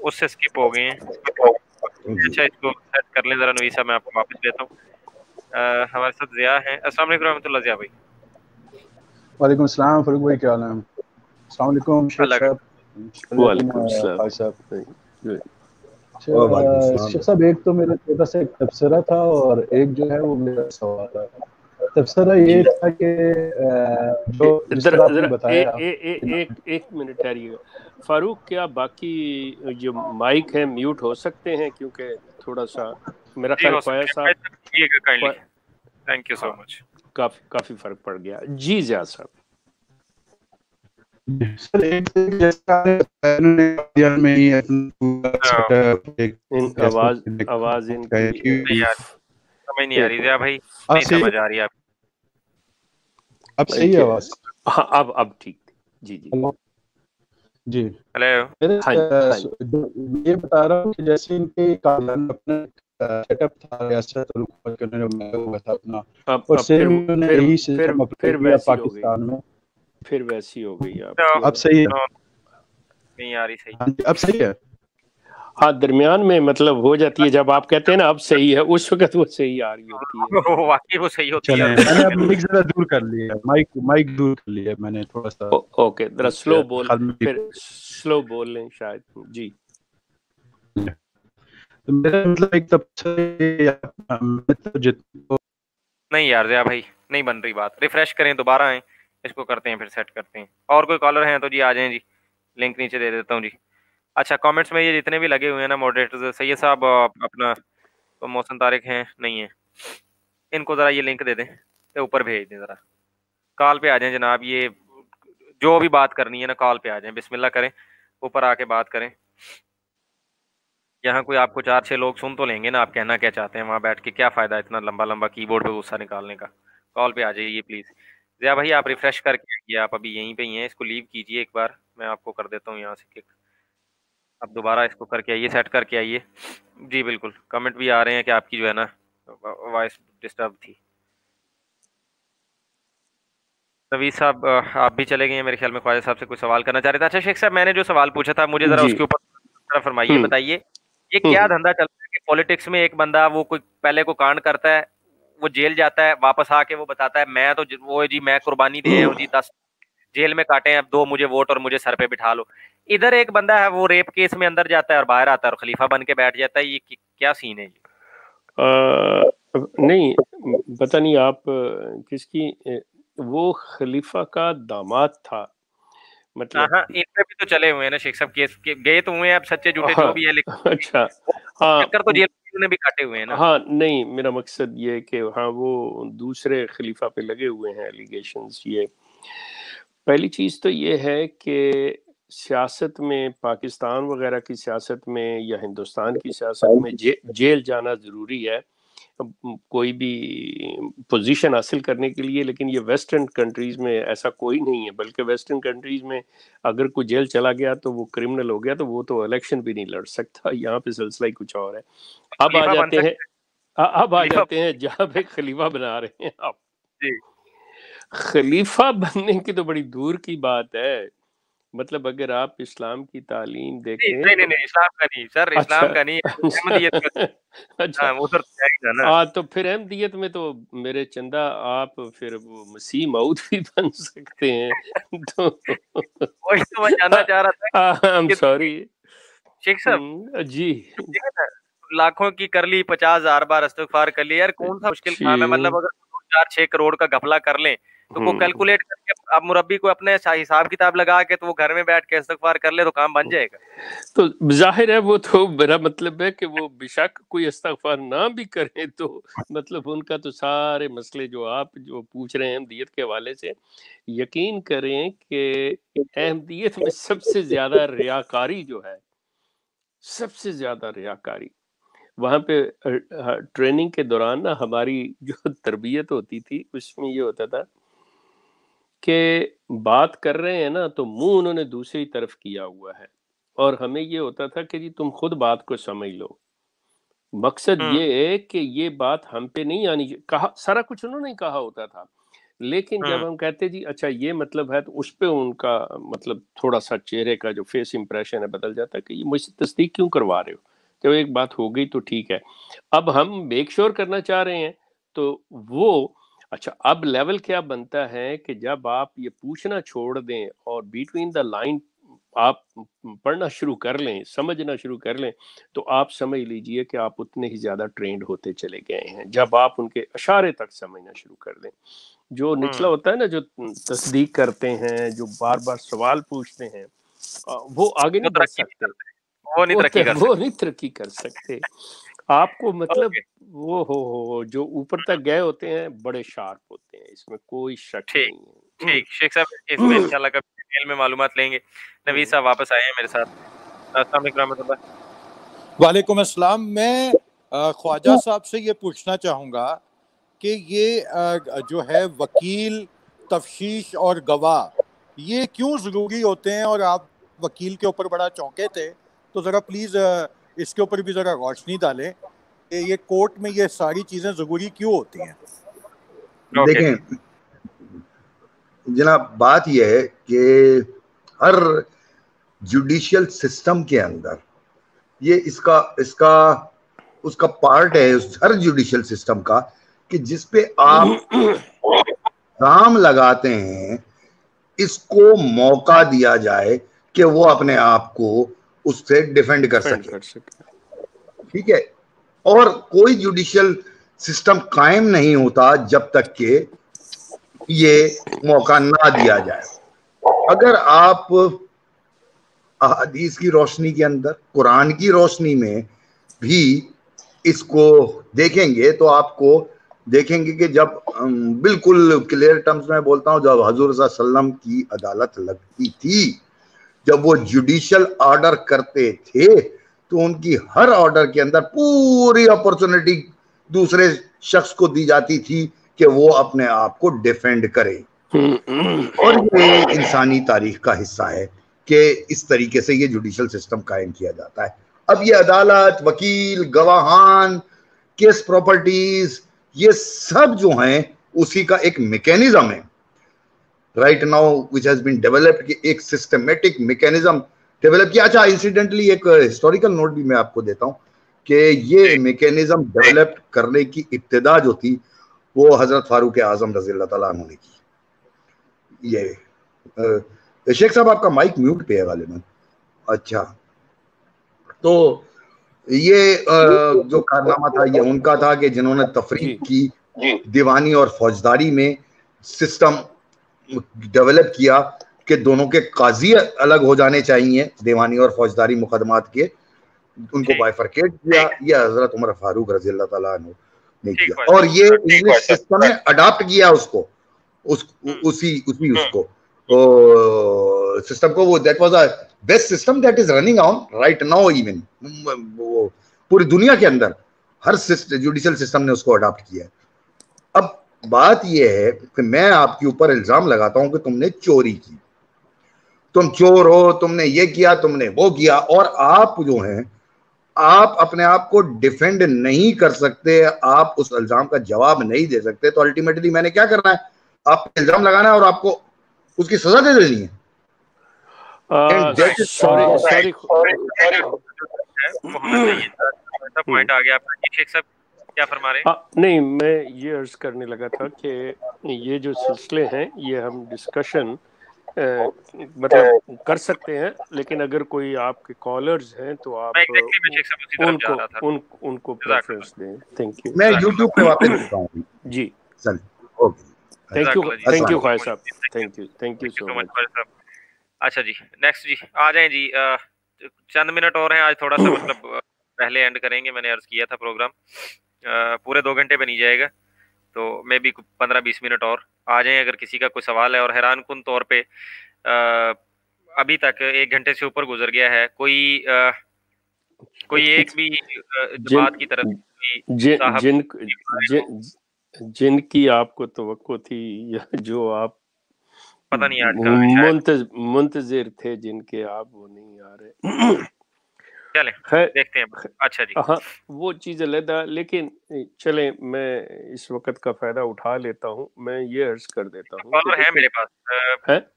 اس سے اسکپ ہو گئے ہیں. اچھا اس کو سیٹ کر لیں ذرا نوید صاحب, میں آپ کو واپس لیتا ہوں. ہمارے ساتھ ضیاء ہیں. السلام علیکم رحمۃ اللہ. ضیاء بھائی. وعلیکم السلام فاروق بھائی, کیا حال ہے؟ السلام علیکم شیخ صاحب. وعلیکم السلام صاحب. شیخ صاحب, ایک تو میرا چھوٹا سا ایک تبصرہ تھا اور ایک جو ہے وہ میرا سوال ہے. تبصرہ یہ تھا کہ جو آپ نے بتایا. ایک منٹ ٹھہریے گا فاروق, کیا باقی جو مائک ہیں میوٹ ہو سکتے ہیں؟ کیونکہ تھوڑا سا میرا خیال خواجہ صاحب, تھینک یو سو مچ, کافی فرق پڑ گیا. جی ضیاء صاحب. سر آواز ان کی سمجھ نہیں آ رہی. ضیاء بھائی نہیں سمجھ آ رہی آپ. اب صحیح ہے آواز؟ ہاں اب ٹھیک. جی جی ہلو, یہ بتا رہا ہوں کہ جیسے ان کے اپنا سیٹ اپ تھا ریاست ہوا تھا اپنا, اور سیم یہی سسٹم اپلائی کیا پاکستان میں. پھر ویسی ہو گئی. اب صحیح ہے؟ نہیں آ رہی صحیح. اب صحیح ہے؟ ہاں درمیان میں مطلب ہو جاتی ہے جب آپ کہتے ہیں نا اب صحیح ہے, اس وقت وہ صحیح آ رہی ہوتی ہے. واقعی وہ صحیح ہوتی ہے. میں نے اب مائک ذرا دور کر لیا, مائک دور کر لیا میں نے تھوڑا سا. اوکے, ذرا سلو بول, پھر سلو بول لیں شاید. جی میرا مطلب ایک نہیں یار ضیاء بھائی نہیں بن رہی بات. ریفریش کریں, دوبارہ آئیں, اس کو کرتے ہیں, پھر سیٹ کرتے ہیں. اور کوئی کالر ہیں تو جی آ جائیں جی, لنک نیچے دے دیتا ہوں جی. اچھا کامنٹس میں یہ جتنے بھی لگے ہوئے ہیں نا ماڈریٹرز, سید صاحب اپنا محسن طارق ہیں نہیں ہیں, ان کو ذرا یہ لنک دے دیں, اوپر بھیج دیں. ذرا کال پہ آ جائیں جناب, یہ جو بھی بات کرنی ہے نا کال پہ آ جائیں, بسم اللہ کریں, اوپر آ کے بات کریں. یہاں کوئی آپ کو 4-6 لوگ سن تو لیں گے نا آپ کہنا کیا چاہتے ہیں, وہاں بیٹھ کے کیا فائدہ اتنا لمبا کی بورڈ پہ غصہ نکالنے کا. کال پہ آ جائیے پلیز. ضیاء بھائی آپ ریفریش کر کے آئیے, آپ ابھی یہیں پہ ہی ہیں, اس کو لیو کیجیے ایک بار, میں آپ کو کر دیتا ہوں یہاں سے کک. اب دوبارہ اس کو کر کے آئیے, سیٹ کر کے آئیے. جی بالکل, کمنٹ بھی آ رہے ہیں کہ آپ کی جو ہے نا وائس ڈسٹرب تھی. نوید صاحب آپ بھی چلے گئے ہیں میرے خیال میں, خواجہ صاحب سے کوئی سوال کرنا چاہ رہے تھے. اچھا شیخ صاحب, میں نے جو سوال پوچھا تھا مجھے ذرا اس کے اوپر فرمائیے, بتائیے یہ کیا دھندا چلتا ہے کہ پولیٹکس میں ایک بندہ وہ کوئی پہلے کو کانڈ کرتا ہے, وہ جیل جاتا ہے, واپس آ کے وہ بتاتا ہے میں تو وہ جی میں قربانی دے ہوں جی, 10 جیل میں کاٹے ہیں, اب 2 مجھے ووٹ اور مجھے سر پہ بٹھا لو. ادھر ایک بندہ ہے وہ ریپ کیس میں اندر جاتا ہے اور باہر آتا ہے اور خلیفہ بن کے بیٹھ جاتا ہے. یہ کیا سین ہے جی؟ نہیں پتہ نہیں آپ کس کی, وہ خلیفہ کا داماد تھا. مطلب ان پہ بھی تو چلے ہوئے ہیں نا شیخ صاحب, کیس گئے تو ہوئے ہیں, اب سچے جھوٹے جو بھی ہے, لیکن اچھا ہاں تو جیل میں بھی کاٹے ہوئے ہیں نا. ہاں نہیں, میرا مقصد یہ کہ ہاں وہ دوسرے خلیفہ پہ لگے ہوئے ہیں ایلیگیشنز. یہ پہلی چیز تو یہ ہے کہ سیاست میں, پاکستان وغیرہ کی سیاست میں یا ہندوستان کی سیاست میں جیل جانا ضروری ہے کوئی بھی پوزیشن حاصل کرنے کے لیے, لیکن یہ ویسٹرن کنٹریز میں ایسا کوئی نہیں ہے. بلکہ ویسٹرن کنٹریز میں اگر کوئی جیل چلا گیا تو وہ کرمنل ہو گیا, تو وہ تو الیکشن بھی نہیں لڑ سکتا. یہاں پہ سلسلہ ہی کچھ اور ہے. اب آ جاتے ہیں جہاں پہ خلیفہ بنا رہے ہیں آپ. خلیفہ بننے کی تو بڑی دور کی بات ہے. مطلب اگر آپ اسلام کی تعلیم دیکھیں, نہیں اسلام کا نہیں سر, اسلام کا نہیں, احمدیت کا. اچھا ہاں, تو پھر احمدیت میں تو میرے چندہ آپ پھر وہ مسیح موعود بھی بن سکتے ہیں. تو وہی تو میں جاننا چاہ رہا تھا. I'm sorry شیخ صاحب جی, لاکھوں کی کر لی, 50,000 بار استغفار کر لی, یار کون سا مشکل کام ہے؟ مطلب اگر 4-6 کروڑ کا گھپلا کر لیں تو وہ کیلکولیٹ کر کے اب مربی کو اپنے حساب کتاب لگا کے تو وہ گھر میں بیٹھ کے استغفار کر لے تو کام بن جائے گا. تو ظاہر ہے وہ تو میرا مطلب ہے کہ وہ بے شک کوئی استغفار نہ بھی کریں تو مطلب ان کا تو سارے مسئلے جو آپ جو پوچھ رہے ہیں احمدیت کے حوالے سے، یقین کریں کہ احمدیت میں سب سے زیادہ ریاکاری جو ہے، سب سے زیادہ ریاکاری وہاں پہ ٹریننگ کے دوران نا ہماری جو تربیت ہوتی تھی اس میں یہ ہوتا تھا کہ بات کر رہے ہیں نا تو منہ انہوں نے دوسری طرف کیا ہوا ہے، اور ہمیں یہ ہوتا تھا کہ جی تم خود بات کو سمجھ لو. مقصد یہ ہے کہ یہ بات ہم پہ نہیں آنی، کہا سارا کچھ انہوں نے کہا ہوتا تھا، لیکن جب ہم کہتے جی اچھا یہ مطلب ہے تو اس پہ ان کا مطلب تھوڑا سا چہرے کا جو فیس امپریشن ہے بدل جاتا ہے کہ یہ مجھ سے تصدیق کیوں کروا رہے ہو. تو ایک بات ہو گئی تو ٹھیک ہے، اب ہم میک شور کرنا چاہ رہے ہیں تو وہ اچھا اب لیول کیا بنتا ہے کہ جب آپ یہ پوچھنا چھوڑ دیں اور بیٹوین دا لائن آپ پڑھنا شروع کر لیں، سمجھنا شروع کر لیں، تو آپ سمجھ لیجئے کہ آپ اتنے ہی زیادہ ٹرینڈ ہوتے چلے گئے ہیں. جب آپ ان کے اشارے تک سمجھنا شروع کر دیں، جو نچلا ہوتا ہے نا، جو تصدیق کرتے ہیں، جو بار بار سوال پوچھتے ہیں، وہ آگے نہیں بڑھ سکتے، وہ نہیں ترقی کر سکتے. آپ کو مطلب وہ ہو جو اوپر تک گئے ہوتے ہیں بڑے شارپ ہوتے ہیں، اس میں کوئی شک نہیں ہے. ٹھیک شیخ صاحب، اس میں انشاءاللہ کبھی ڈیٹیل میں معلومات لیں گے. نوید صاحب واپس آئے ہیں میرے ساتھ. السلام علیکم رحمۃ اللہ. وعلیکم السلام. میں خواجہ صاحب سے یہ پوچھنا چاہوں گا کہ یہ جو ہے وکیل، تفتیش اور گواہ، یہ کیوں ضروری ہوتے ہیں؟ اور آپ وکیل کے اوپر بڑا چونکے تھے، تو ذرا پلیز اس کے اوپر بھی ذرا روشنی ڈالیں کہ یہ کورٹ میں یہ ساری چیزیں ضروری کیوں ہوتی ہیں. دیکھیں جناب، بات یہ ہے کہ ہر جوڈیشل سسٹم کے اندر یہ اس کا پارٹ ہے، ہر جوڈیشل سسٹم کا، کہ جس پہ آپ کام لگاتے ہیں اس کو موقع دیا جائے کہ وہ اپنے آپ کو اس سے ڈیفینڈ کر سکے. ٹھیک ہے، اور کوئی جوڈیشل سسٹم قائم نہیں ہوتا جب تک کہ یہ موقع نہ دیا جائے. اگر آپ احادیث کی روشنی کے اندر، قرآن کی روشنی میں بھی اس کو دیکھیں گے تو آپ کو دیکھیں گے کہ جب بالکل کلیئر ٹرمز میں بولتا ہوں، جب حضور صلی اللہ علیہ وسلم کی عدالت لگتی تھی، جب وہ جوڈیشل آرڈر کرتے تھے تو ان کی ہر آرڈر کے اندر پوری اپورچونٹی دوسرے شخص کو دی جاتی تھی کہ وہ اپنے آپ کو ڈیفینڈ کرے. اور یہ انسانی تاریخ کا حصہ ہے کہ اس طریقے سے یہ جوڈیشل سسٹم قائم کیا جاتا ہے. اب یہ عدالت، وکیل، گواہان، کیس پراپرٹیز، یہ سب جو ہیں اسی کا ایک میکینزم ہے right now which has been developed، کہ ایک سسٹمیٹک میکینزم ڈیولپ کیا. اچھا انسیڈنٹلی ایک ہسٹوریکل نوٹ بھی میں آپ کو دیتا ہوں کہ یہ میکینزم ڈیولپ کرنے کی ابتدا جو تھی وہ حضرت فاروق اعظم رضی اللہ تعالیٰ عنہ نے کی. یہ شیخ صاحب آپ کا مائک میوٹ پہ ہے غالباً. اچھا، تو یہ جو کارنامہ تھا یہ ان کا تھا کہ جنہوں نے تفریق کی، دیوانی اور فوجداری میں سسٹم ڈیولپ کیا کہ دونوں کے قاضی الگ ہو جانے چاہیے، دیوانی اور فوجداری مقدمات کے، ان کو بائفرکیٹ کیا. یہ حضرت عمر فاروق رضی اللہ تعالیٰ عنہ نے کیا، اور یہ انگلش سسٹم نے اڈاپٹ کیا اس کو، اسی اس کو سسٹم کو. وہ that was a best system that is running on right now. Even پوری دنیا کے اندر ہر جوڈیشل سسٹم نے اس کو اڈاپٹ کیا. اب بات یہ ہے کہ میں آپ کے اوپر الزام لگاتا ہوں کہ تم نے چوری کی، تم چور ہو، تم نے یہ کیا، تم نے وہ کیا، اور آپ جو ہیں آپ اپنے آپ کو ڈیفینڈ نہیں کر سکتے، آپ اس الزام کا جواب نہیں دے سکتے، تو الٹیمیٹلی میں نے کیا کرنا ہے؟ آپ کو الزام لگانا ہے اور آپ کو اس کی سزا دے دینی ہے. نہیں، میں یہ عرض کرنے لگا تھا کہ یہ جو سلسلے ہیں یہ ہم ڈسکشن مطلب کر سکتے ہیں، لیکن اگر کوئی آپ کے کالرز ہیں تو آپ ان کو پریفرنس دیں. Thank you. میں یوٹیوب پہ واپس دیتا ہوں. جی چل اوکے. تھینک یو خواجہ صاحب, تھینک یو سو مچ. اچھا جی نیکسٹ جی آ جائیں جی, چند منٹ اور ہیں آج, تھوڑا سا مطلب پہلے اینڈ کریں گے, میں نے عرض کیا تھا پروگرام پورے 2 گھنٹے پہ نہیں جائے گا, تو میں بھی 15-20 منٹ اور آ جائیں اگر کسی کا کوئی سوال ہے. اور حیران کن طور پہ ابھی تک 1 گھنٹے سے اوپر گزر گیا ہے, کوئی ایک بھی جماعت کی طرف جن کی آپ کو توقع تھی یا جو آپ پتہ نہیں آج کل منتظر تھے جن کے آپ وہ نہیں آ رہے, چلیں دیکھتے ہیں. اچھا جی ہاں وہ چیز علیحدہ, لیکن چلیں میں اس وقت کا فائدہ اٹھا لیتا ہوں. میں یہ عرض کر دیتا ہوں کالر ہے میرے پاس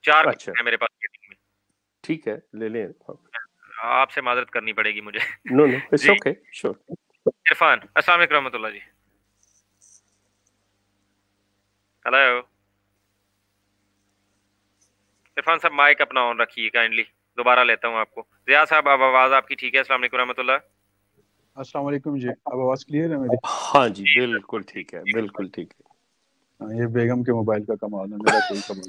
4 اچھا ہے میرے پاس میٹنگ میں. ٹھیک ہے لے لیں, آپ سے معذرت کرنی پڑے گی مجھے. نو اٹس اوکے شور. عرفان السلام علیکم رحمۃ اللہ جی. ہلو عرفان صاحب مائک اپنا آن رکھیے کائنڈلی, دوبارہ لیتا ہوں آپ کو. ضیاء صاحب اب آواز آپ کی ٹھیک ہے؟ السلام علیکم رحمۃ اللہ. السلام علیکم جی, اب آواز کلیئر ہے میری؟ ہاں جی بالکل ٹھیک ہے, بالکل ٹھیک ہے. یہ بیگم کے موبائل کا کمال ہے, میرا کوئی کمال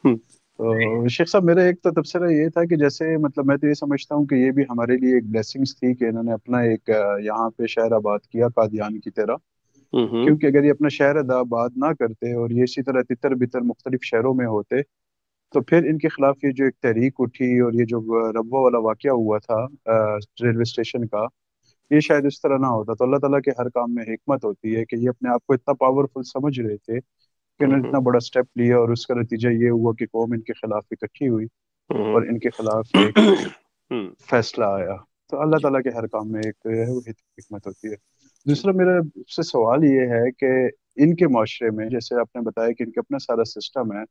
نہیں. تو شیخ صاحب میرا ایک تو تبصرہ یہ تھا کہ جیسے مطلب میں تو یہ سمجھتا ہوں کہ یہ بھی ہمارے لیے ایک بلیسنگز تھی کہ انہوں نے اپنا ایک یہاں پہ شہر آباد کیا قادیان کی طرح, کیونکہ اگر یہ اپنا شہر آباد نہ کرتے اور یہ اسی طرح تتر بتر مختلف شہروں میں ہوتے تو پھر ان کے خلاف یہ جو ایک تحریک اٹھی اور یہ جو ربوہ والا واقعہ ہوا تھا ریلوے اسٹیشن کا, یہ شاید اس طرح نہ ہوتا. تو اللہ تعالیٰ کے ہر کام میں حکمت ہوتی ہے کہ یہ اپنے آپ کو اتنا پاورفل سمجھ رہے تھے کہ انہوں نے اتنا بڑا سٹیپ لیا, اور اس کا نتیجہ یہ ہوا کہ قوم ان کے خلاف اکٹھی ہوئی اور ان کے خلاف ایک فیصلہ آیا. تو اللہ تعالیٰ کے ہر کام میں ایک حکمت ہوتی ہے. دوسرا میرا سے سوال یہ ہے کہ ان کے معاشرے میں جیسے آپ نے بتایا کہ ان کا اپنا سارا سسٹم ہے,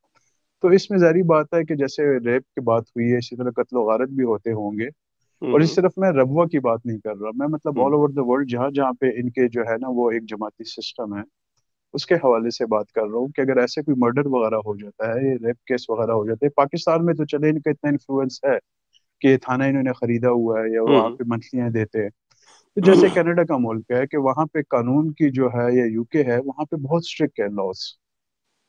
تو اس میں ظاہری بات ہے کہ جیسے ریپ کی بات ہوئی ہے اسی طرح قتل و غارت بھی ہوتے ہوں گے. اور اس صرف میں ربوہ کی بات نہیں کر رہا, میں مطلب آل اوور دا ورلڈ جہاں جہاں پہ ان کے جو ہے نا وہ ایک جماعتی سسٹم ہے اس کے حوالے سے بات کر رہا ہوں کہ اگر ایسے کوئی مرڈر وغیرہ ہو جاتا ہے, ریپ کیس وغیرہ ہو جاتے ہیں پاکستان میں, تو چلے ان کا اتنا انفلوئنس ہے کہ تھانہ انہوں نے خریدا ہوا ہے یا وہاں پہ منتھلیاں دیتے ہیں. تو جیسے کینیڈا کا ملک ہے کہ وہاں پہ قانون کی جو ہے یا یو کے ہے وہاں پہ بہت اسٹرکٹ ہے لاز,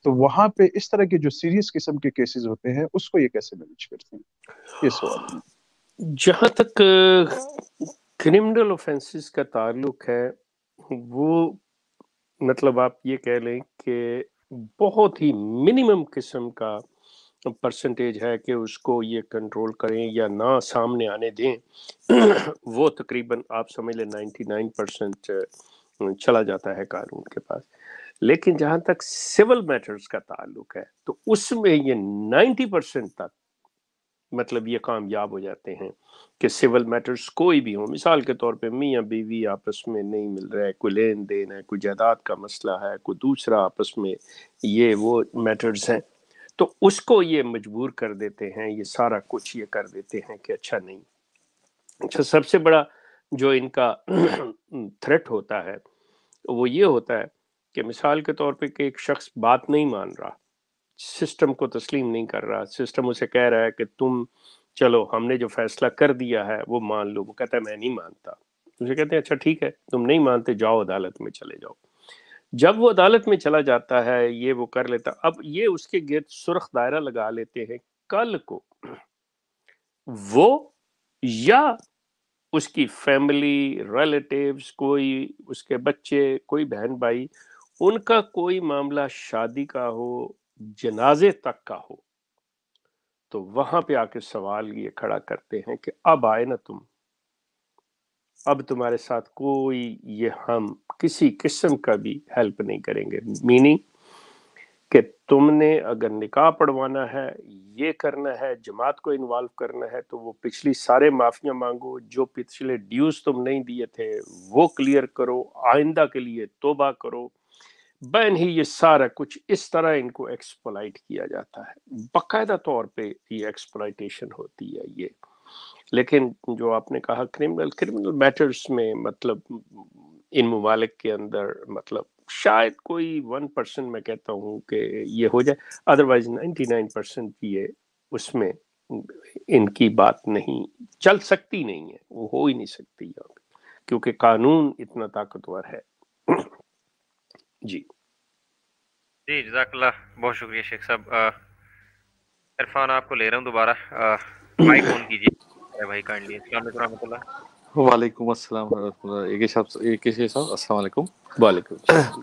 تو وہاں پہ اس طرح کے جو سیریس قسم کے کیسز ہوتے ہیں اس کو یہ کیسے مینیج کرتے ہیں, یہ سوال ہے. جہاں تک کرمنل آفینسز کا تعلق ہے وہ مطلب آپ یہ کہہ لیں کہ بہت ہی منیمم قسم کا پرسنٹیج ہے کہ اس کو یہ کنٹرول کریں یا نہ سامنے آنے دیں. وہ تقریباً آپ سمجھ لیں 99% چلا جاتا ہے قانون کے پاس. لیکن جہاں تک سول میٹرز کا تعلق ہے تو اس میں یہ 90% تک مطلب یہ کامیاب ہو جاتے ہیں کہ سول میٹرز کوئی بھی ہوں. مثال کے طور پہ میاں بیوی آپس میں نہیں مل رہا ہے, کوئی لین دین ہے, کوئی جائیداد کا مسئلہ ہے, کوئی دوسرا آپس میں یہ وہ میٹرز ہیں, تو اس کو یہ مجبور کر دیتے ہیں, یہ سارا کچھ یہ کر دیتے ہیں کہ اچھا نہیں. اچھا سب سے بڑا جو ان کا تھریٹ ہوتا ہے وہ یہ ہوتا ہے کہ مثال کے طور پہ کہ ایک شخص بات نہیں مان رہا, سسٹم کو تسلیم نہیں کر رہا, سسٹم اسے کہہ رہا ہے کہ تم چلو ہم نے جو فیصلہ کر دیا ہے وہ مان لو, وہ کہتا ہے میں نہیں مانتا. اسے کہتے ہیں اچھا ٹھیک ہے تم نہیں مانتے, جاؤ عدالت میں چلے جاؤ. جب وہ عدالت میں چلا جاتا ہے یہ وہ کر لیتا, اب یہ اس کے گرد سرخ دائرہ لگا لیتے ہیں, کل کو وہ یا اس کی فیملی ریلیٹیوز, کوئی اس کے بچے, کوئی بہن بھائی, ان کا کوئی معاملہ شادی کا ہو, جنازے تک کا ہو, تو وہاں پہ آ کے سوال یہ کھڑا کرتے ہیں کہ اب آئے نا تم, اب تمہارے ساتھ کوئی یہ ہم کسی قسم کا بھی ہیلپ نہیں کریں گے. میننگ کہ تم نے اگر نکاح پڑھوانا ہے, یہ کرنا ہے, جماعت کو انوالو کرنا ہے, تو وہ پچھلی سارے معافیاں مانگو, جو پچھلے ڈیوز تم نہیں دیے تھے وہ کلیئر کرو, آئندہ کے لیے توبہ کرو. بہن ہی یہ سارا کچھ اس طرح ان کو ایکسپلائٹ کیا جاتا ہے, باقاعدہ طور پہ یہ ایکسپلائٹیشن ہوتی ہے یہ. لیکن جو آپ نے کہا کرمنل میٹرز میں مطلب ان ممالک کے اندر مطلب شاید کوئی 1% میں کہتا ہوں کہ یہ ہو جائے, ادروائز 99% یہ اس میں ان کی بات نہیں چل سکتی, نہیں ہے, وہ ہو ہی نہیں سکتی یہاں پہ, کیونکہ قانون اتنا طاقتور ہے. جی جی جزاک اللہ، بہت شکریہ شیخ صاحب. عرفان آپ کو لے رہا ہوں دوبارہ، مائک آن کیجیے بھائی کائنڈلی. السلام علیکم ورحمۃ اللہ. وعلیکم السلام ورحمۃ اللہ. ایک صاحب السلام علیکم. وعلیکم السلام.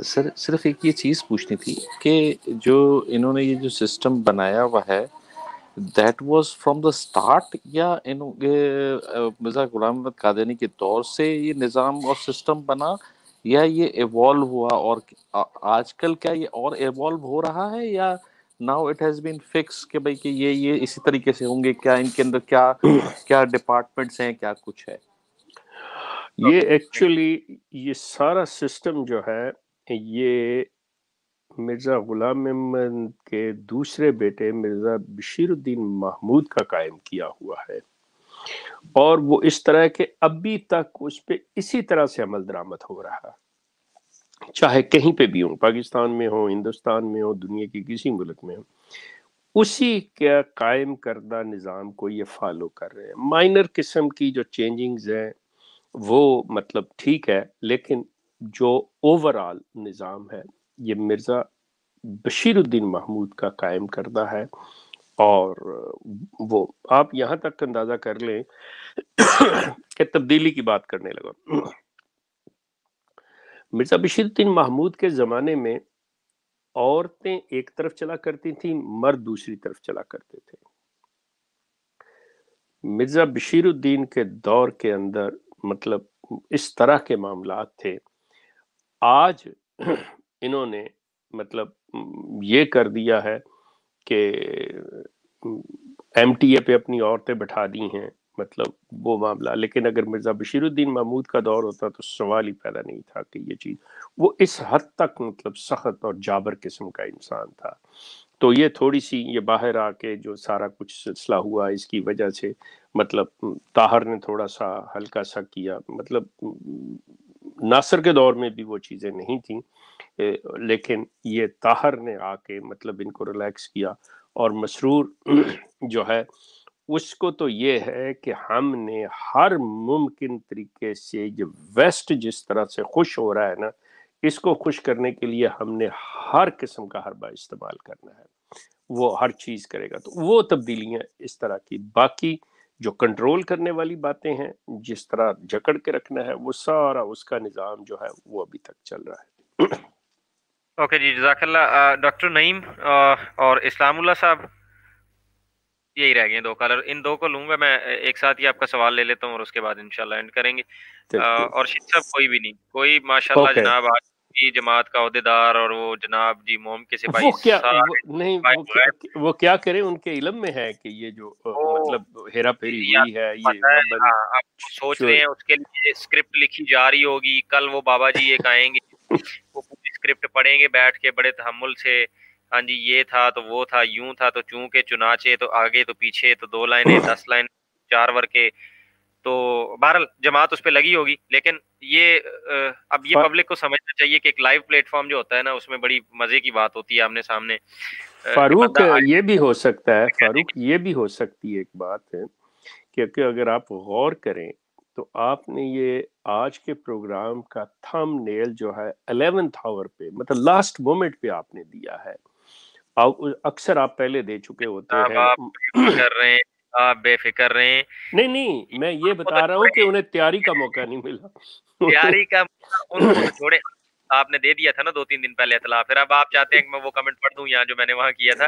سر صرف ایک یہ چیز پوچھنی تھی کہ جو انہوں نے یہ جو سسٹم بنایا ہوا ہے that was from the start, یا مرزا غلام محمد قادیانی کے دور سے یہ نظام اور سسٹم بنا، یا یہ ایوالو ہوا، اور آج کل کیا یہ اور ایوالو ہو رہا ہے، یا now it has been fix کہ بھائی کہ یہ اسی طریقے سے ہوں گے؟ کیا ان کے اندر کیا ڈپارٹمنٹس ہیں، کیا کچھ ہے؟ یہ ایکچولی یہ سارا سسٹم جو ہے یہ مرزا غلام محمد کے دوسرے بیٹے مرزا بشیر الدین محمود کا قائم کیا ہوا ہے، اور وہ اس طرح کہ ابھی تک اس پہ اسی طرح سے عمل درآمد ہو رہا، چاہے کہیں پہ بھی ہوں، پاکستان میں ہو، ہندوستان میں ہو، دنیا کی کسی ملک میں ہو، اسی کا قائم کردہ نظام کو یہ فالو کر رہے ہیں. مائنر قسم کی جو چینجنگز ہیں وہ مطلب ٹھیک ہے، لیکن جو اوورآل نظام ہے یہ مرزا بشیر الدین محمود کا قائم کردہ ہے. اور وہ آپ یہاں تک اندازہ کر لیں کہ تبدیلی کی بات کرنے لگا. مرزا بشیر الدین محمود کے زمانے میں عورتیں ایک طرف چلا کرتی تھیں، مرد دوسری طرف چلا کرتے تھے. مرزا بشیر الدین کے دور کے اندر مطلب اس طرح کے معاملات تھے. آج انہوں نے مطلب یہ کر دیا ہے کہ ایم ٹی اے پہ اپنی عورتیں بٹھا دی ہیں، مطلب وہ معاملہ. لیکن اگر مرزا بشیر الدین محمود کا دور ہوتا تو سوال ہی پیدا نہیں تھا کہ یہ چیز، وہ اس حد تک مطلب سخت اور جابر قسم کا انسان تھا. تو یہ تھوڑی سی یہ باہر آ کے جو سارا کچھ سلسلہ ہوا اس کی وجہ سے مطلب طاہر نے تھوڑا سا ہلکا سا کیا. مطلب ناصر کے دور میں بھی وہ چیزیں نہیں تھیں، لیکن یہ طاہر نے آ کے مطلب ان کو ریلیکس کیا. اور مسرور جو ہے اس کو تو یہ ہے کہ ہم نے ہر ممکن طریقے سے جو ویسٹ جس طرح سے خوش ہو رہا ہے نا، اس کو خوش کرنے کے لیے ہم نے ہر قسم کا حربہ استعمال کرنا ہے. وہ ہر چیز کرے گا. تو وہ تبدیلیاں اس طرح کی، باقی جو کنٹرول کرنے والی باتیں ہیں، جس طرح جکڑ کے رکھنا ہے، وہ سارا اس کا نظام جو ہے وہ ابھی تک چل رہا ہے. اوکے جی جزاک اللہ. ڈاکٹر نعیم اور اسلام اللہ صاحب یہی رہ گئے دو کالر، ان دو کو لوں گا میں ایک ساتھ ہی، آپ کا سوال لے لیتا ہوں اور اس کے بعد انشاءاللہ اینڈ کریں گے. اور شیخ صاحب کوئی بھی نہیں، کوئی ماشاءاللہ جناب آج کی جماعت کا عہدیدار اور وہ جناب جی موم کے سپاہی نہیں وہ کیا کریں، ان کے علم میں ہے کہ یہ جو مطلب ہیرا پھیری ہوئی ہے، یہ آپ سوچ رہے ہیں اس کے لیے اسکرپٹ لکھی جا رہی ہوگی. کل وہ بابا جی ایک آئیں گے، وہ پوری اسکرپٹ پڑھیں گے بیٹھ کے بڑے تحمل سے. ہاں جی یہ تھا تو وہ تھا، یوں تھا تو چونکہ چنانچہ، تو آگے تو پیچھے، تو 2 لائنیں 10 لائن 4 ورقے. تو بہرحال جماعت اس پہ لگی ہوگی. لیکن یہ اب یہ پبلک کو سمجھنا چاہیے کہ ایک لائیو پلیٹ فارم جو ہوتا ہے نا، اس میں بڑی مزے کی بات ہوتی ہے آمنے سامنے. فاروق یہ بھی ہو سکتا ہے، فاروق یہ بھی ہو سکتی ہے ایک بات ہے کہ اگر آپ غور کریں تو آپ نے یہ آج کے پروگرام کا تھم نیل جو ہے 11th آور پہ مطلب لاسٹ مومنٹ پہ آپ نے دیا ہے. اکثر آپ پہلے دے چکے ہوتے ہیں. آپ بے فکر رہیں. نہیں میں یہ بتا رہا ہوں کہ انہیں تیاری کا موقع نہیں ملا. تیاری کا ان کو تو چھوڑے، آپ نے دے دیا تھا نا 2-3 دن پہلے اطلاع. پھر اب آپ چاہتے ہیں کہ میں وہ کمنٹ پڑھ دوں یہاں جو میں نے وہاں کیا تھا.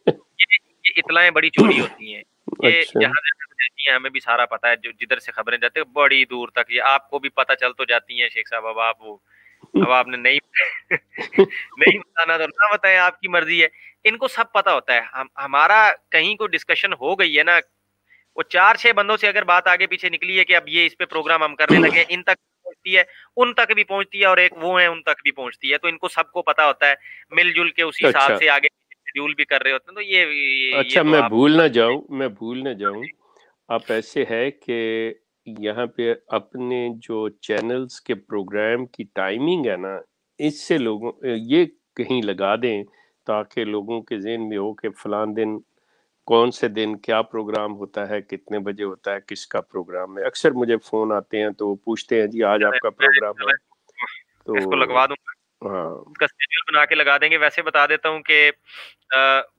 یہ اطلاعیں بڑی چوری ہوتی ہیں، یہ جہاں جاتی ہیں ہمیں بھی سارا پتا ہے. جو جدھر سے خبریں جاتی ہیں بڑی دور تک، یہ آپ کو بھی پتہ چل تو جاتی ہیں شیخ صاحب. اب آپ نے نہیں بتانا تو نہ بتائیں، آپ کی مرضی ہے. ان کو سب پتا ہوتا ہے. ہمارا کہیں کو ڈسکشن ہو گئی ہے نا، وہ 4-6 بندوں سے اگر بات آگے پیچھے نکلی ہے کہ اب یہ اس پہ پروگرام ہم کرنے لگے، ان تک پہنچتی ہے، ان تک بھی پہنچتی ہے، اور ایک وہ ہیں ان تک بھی پہنچتی ہے. تو ان کو سب کو پتا ہوتا ہے، مل جل کے اسی حساب سے آگے شیڈیول بھی کر رہے ہوتے ہیں. تو یہ اچھا میں بھول نہ جاؤں آپ ایسے ہے کہ یہاں پہ اپنے جو چینلز کے پروگرام کی ٹائمنگ ہے نا، اس سے لوگوں یہ کہیں لگا دیں تاکہ لوگوں کے ذہن میں ہو کہ فلان دن کون سے دن کیا پروگرام ہوتا ہے، کتنے بجے ہوتا ہے، کس کا پروگرام ہے. اکثر مجھے فون آتے ہیں تو وہ پوچھتے ہیں جی آج آپ کا پروگرام ہے. اس کو لگوا دوں گا, اس کا اسکیڈول بنا کے لگا دیں گے. ویسے بتا دیتا ہوں کہ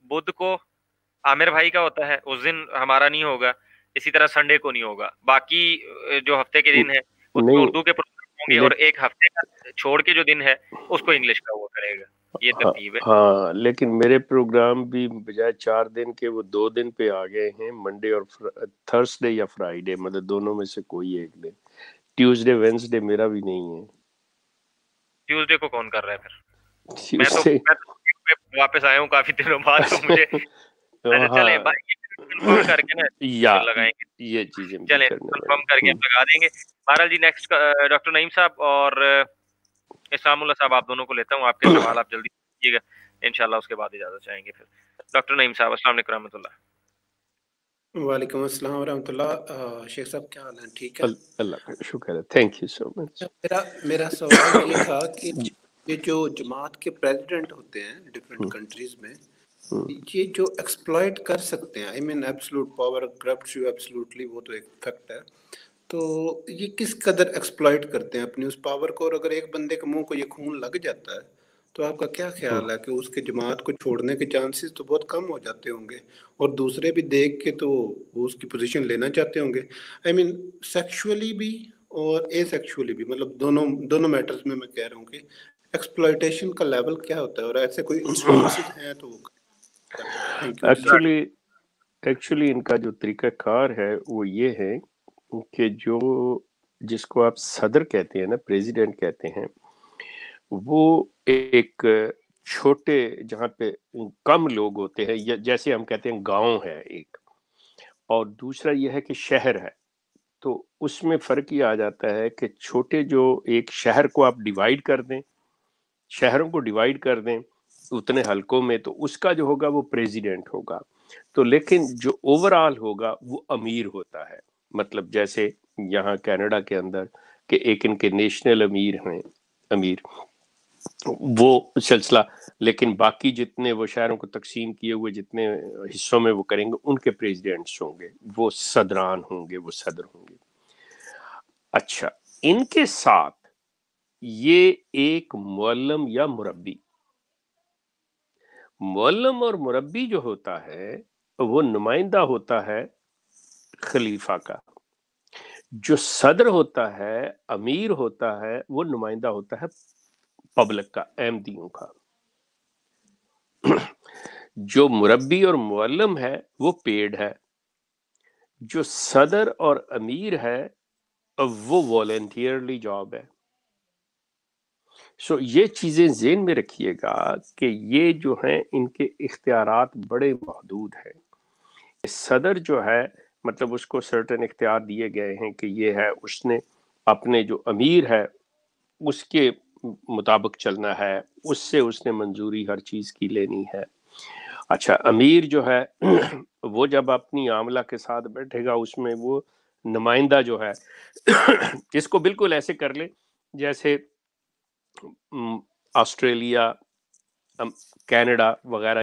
بدھ کو عامر بھائی کا ہوتا ہے, اس دن ہمارا نہیں ہوگا, اسی طرح سنڈے کو نہیں ہوگا. باقی جو ہفتے کے دن ہے اس میں اردو کے پروگرام ہوں گے, اور ایک ہفتے کا چھوڑ کے جو دن ہے اس کو انگلش کا وہ کرے گا. یہ ترتیب ہے. ہاں, لیکن میرے پروگرام بھی بجائے 4 دن کے وہ 2 دن پہ آ گئے ہیں, منڈے اور تھرسڈے یا فرائیڈے, مطلب دونوں میں سے کوئی ایک دن. ٹیوزڈے وینسڈے میرا بھی نہیں ہے. ٹیوزڈے کو کون کر رہا ہے پھر؟ میں تو واپس آیا ہوں کافی دنوں بعد, تو مجھے چلیں کنفرم کر کے نا لگائیں گے یہ چیزیں, چلیں کنفرم کر کے لگا دیں گے. بہرحال جی, نیکسٹ ڈاکٹر نعیم صاحب اور اسلام اللہ صاحب, آپ دونوں کو لیتا ہوں. آپ کے سوال آپ جلدی کیجیے گا انشاءاللہ, اس کے بعد اجازت چاہیں گے. پھر ڈاکٹر نعیم صاحب, السلام علیکم رحمۃ اللہ. وعلیکم السلام ورحمۃ اللہ. شیخ صاحب کیا حال ہے؟ ٹھیک ہے, اللہ کا شکر ہے, تھینک یو سو مچ. میرا سوال یہ تھا کہ یہ جو جماعت کے پریزیڈنٹ ہوتے ہیں ڈفرینٹ کنٹریز میں, یہ جو ایکسپلائٹ کر سکتے ہیں, I mean absolute power corrupts you absolutely, وہ تو ایک فیکٹ ہے, تو یہ کس قدر ایکسپلائٹ کرتے ہیں اپنی اس پاور کو, اور اگر ایک بندے کے منہ کو یہ خون لگ جاتا ہے تو آپ کا کیا خیال ہے کہ اس کے جماعت کو چھوڑنے کے چانسز تو بہت کم ہو جاتے ہوں گے, اور دوسرے بھی دیکھ کے تو وہ اس کی پوزیشن لینا چاہتے ہوں گے, آئی مین سیکشولی بھی اور اے سیکشولی بھی, مطلب دونوں میٹرز میں کہہ رہا ہوں کہ ایکسپلائٹیشن کا لیول کیا ہوتا ہے, اور ایسے کوئی انسٹنسز ہیں تو ایکچولی ان کا جو طریقہ کار ہے وہ یہ ہے کہ جس کو آپ صدر کہتے ہیں نا, پریزیڈنٹ کہتے ہیں, وہ ایک چھوٹے جہاں پہ کم لوگ ہوتے ہیں, جیسے ہم کہتے ہیں گاؤں ہے ایک, اور دوسرا یہ ہے کہ شہر ہے. تو اس میں فرق یہ آ جاتا ہے کہ چھوٹے جو ایک شہر کو آپ ڈیوائیڈ کر دیں, شہروں کو ڈیوائیڈ کر دیں اتنے حلقوں میں, تو اس کا جو ہوگا وہ پریزیڈنٹ ہوگا. تو لیکن جو اوور آل ہوگا وہ امیر ہوتا ہے. مطلب جیسے یہاں کینیڈا کے اندر کہ ایک ان کے نیشنل امیر ہیں, امیر وہ سلسلہ, لیکن باقی جتنے وہ شہروں کو تقسیم کیے ہوئے جتنے حصوں میں وہ کریں گے ان کے پریزیڈنٹس ہوں گے, وہ صدران ہوں گے, وہ صدر ہوں گے. اچھا, ان کے ساتھ یہ ایک معلم یا مربی, معلم اور مربی جو ہوتا ہے وہ نمائندہ ہوتا ہے خلیفہ کا. جو صدر ہوتا ہے, امیر ہوتا ہے, وہ نمائندہ ہوتا ہے پبلک کا, احمدیوں کا. جو مربی اور معلم ہے وہ پیڈ ہے. جو صدر اور امیر ہے وہ والنٹیئرلی جاب ہے. یہ چیزیں ذہن میں رکھیے گا کہ یہ جو ہیں ان کے اختیارات بڑے محدود ہیں. صدر جو ہے مطلب اس کو سرٹن اختیار دیے گئے ہیں کہ یہ ہے, اس نے اپنے جو امیر ہے اس کے مطابق چلنا ہے, اس سے اس نے منظوری ہر چیز کی لینی ہے. اچھا, امیر جو ہے وہ جب اپنی عاملہ کے ساتھ بیٹھے گا اس میں وہ نمائندہ جو ہے اس کو بالکل ایسے کر لے جیسے آسٹریلیا, کینیڈا وغیرہ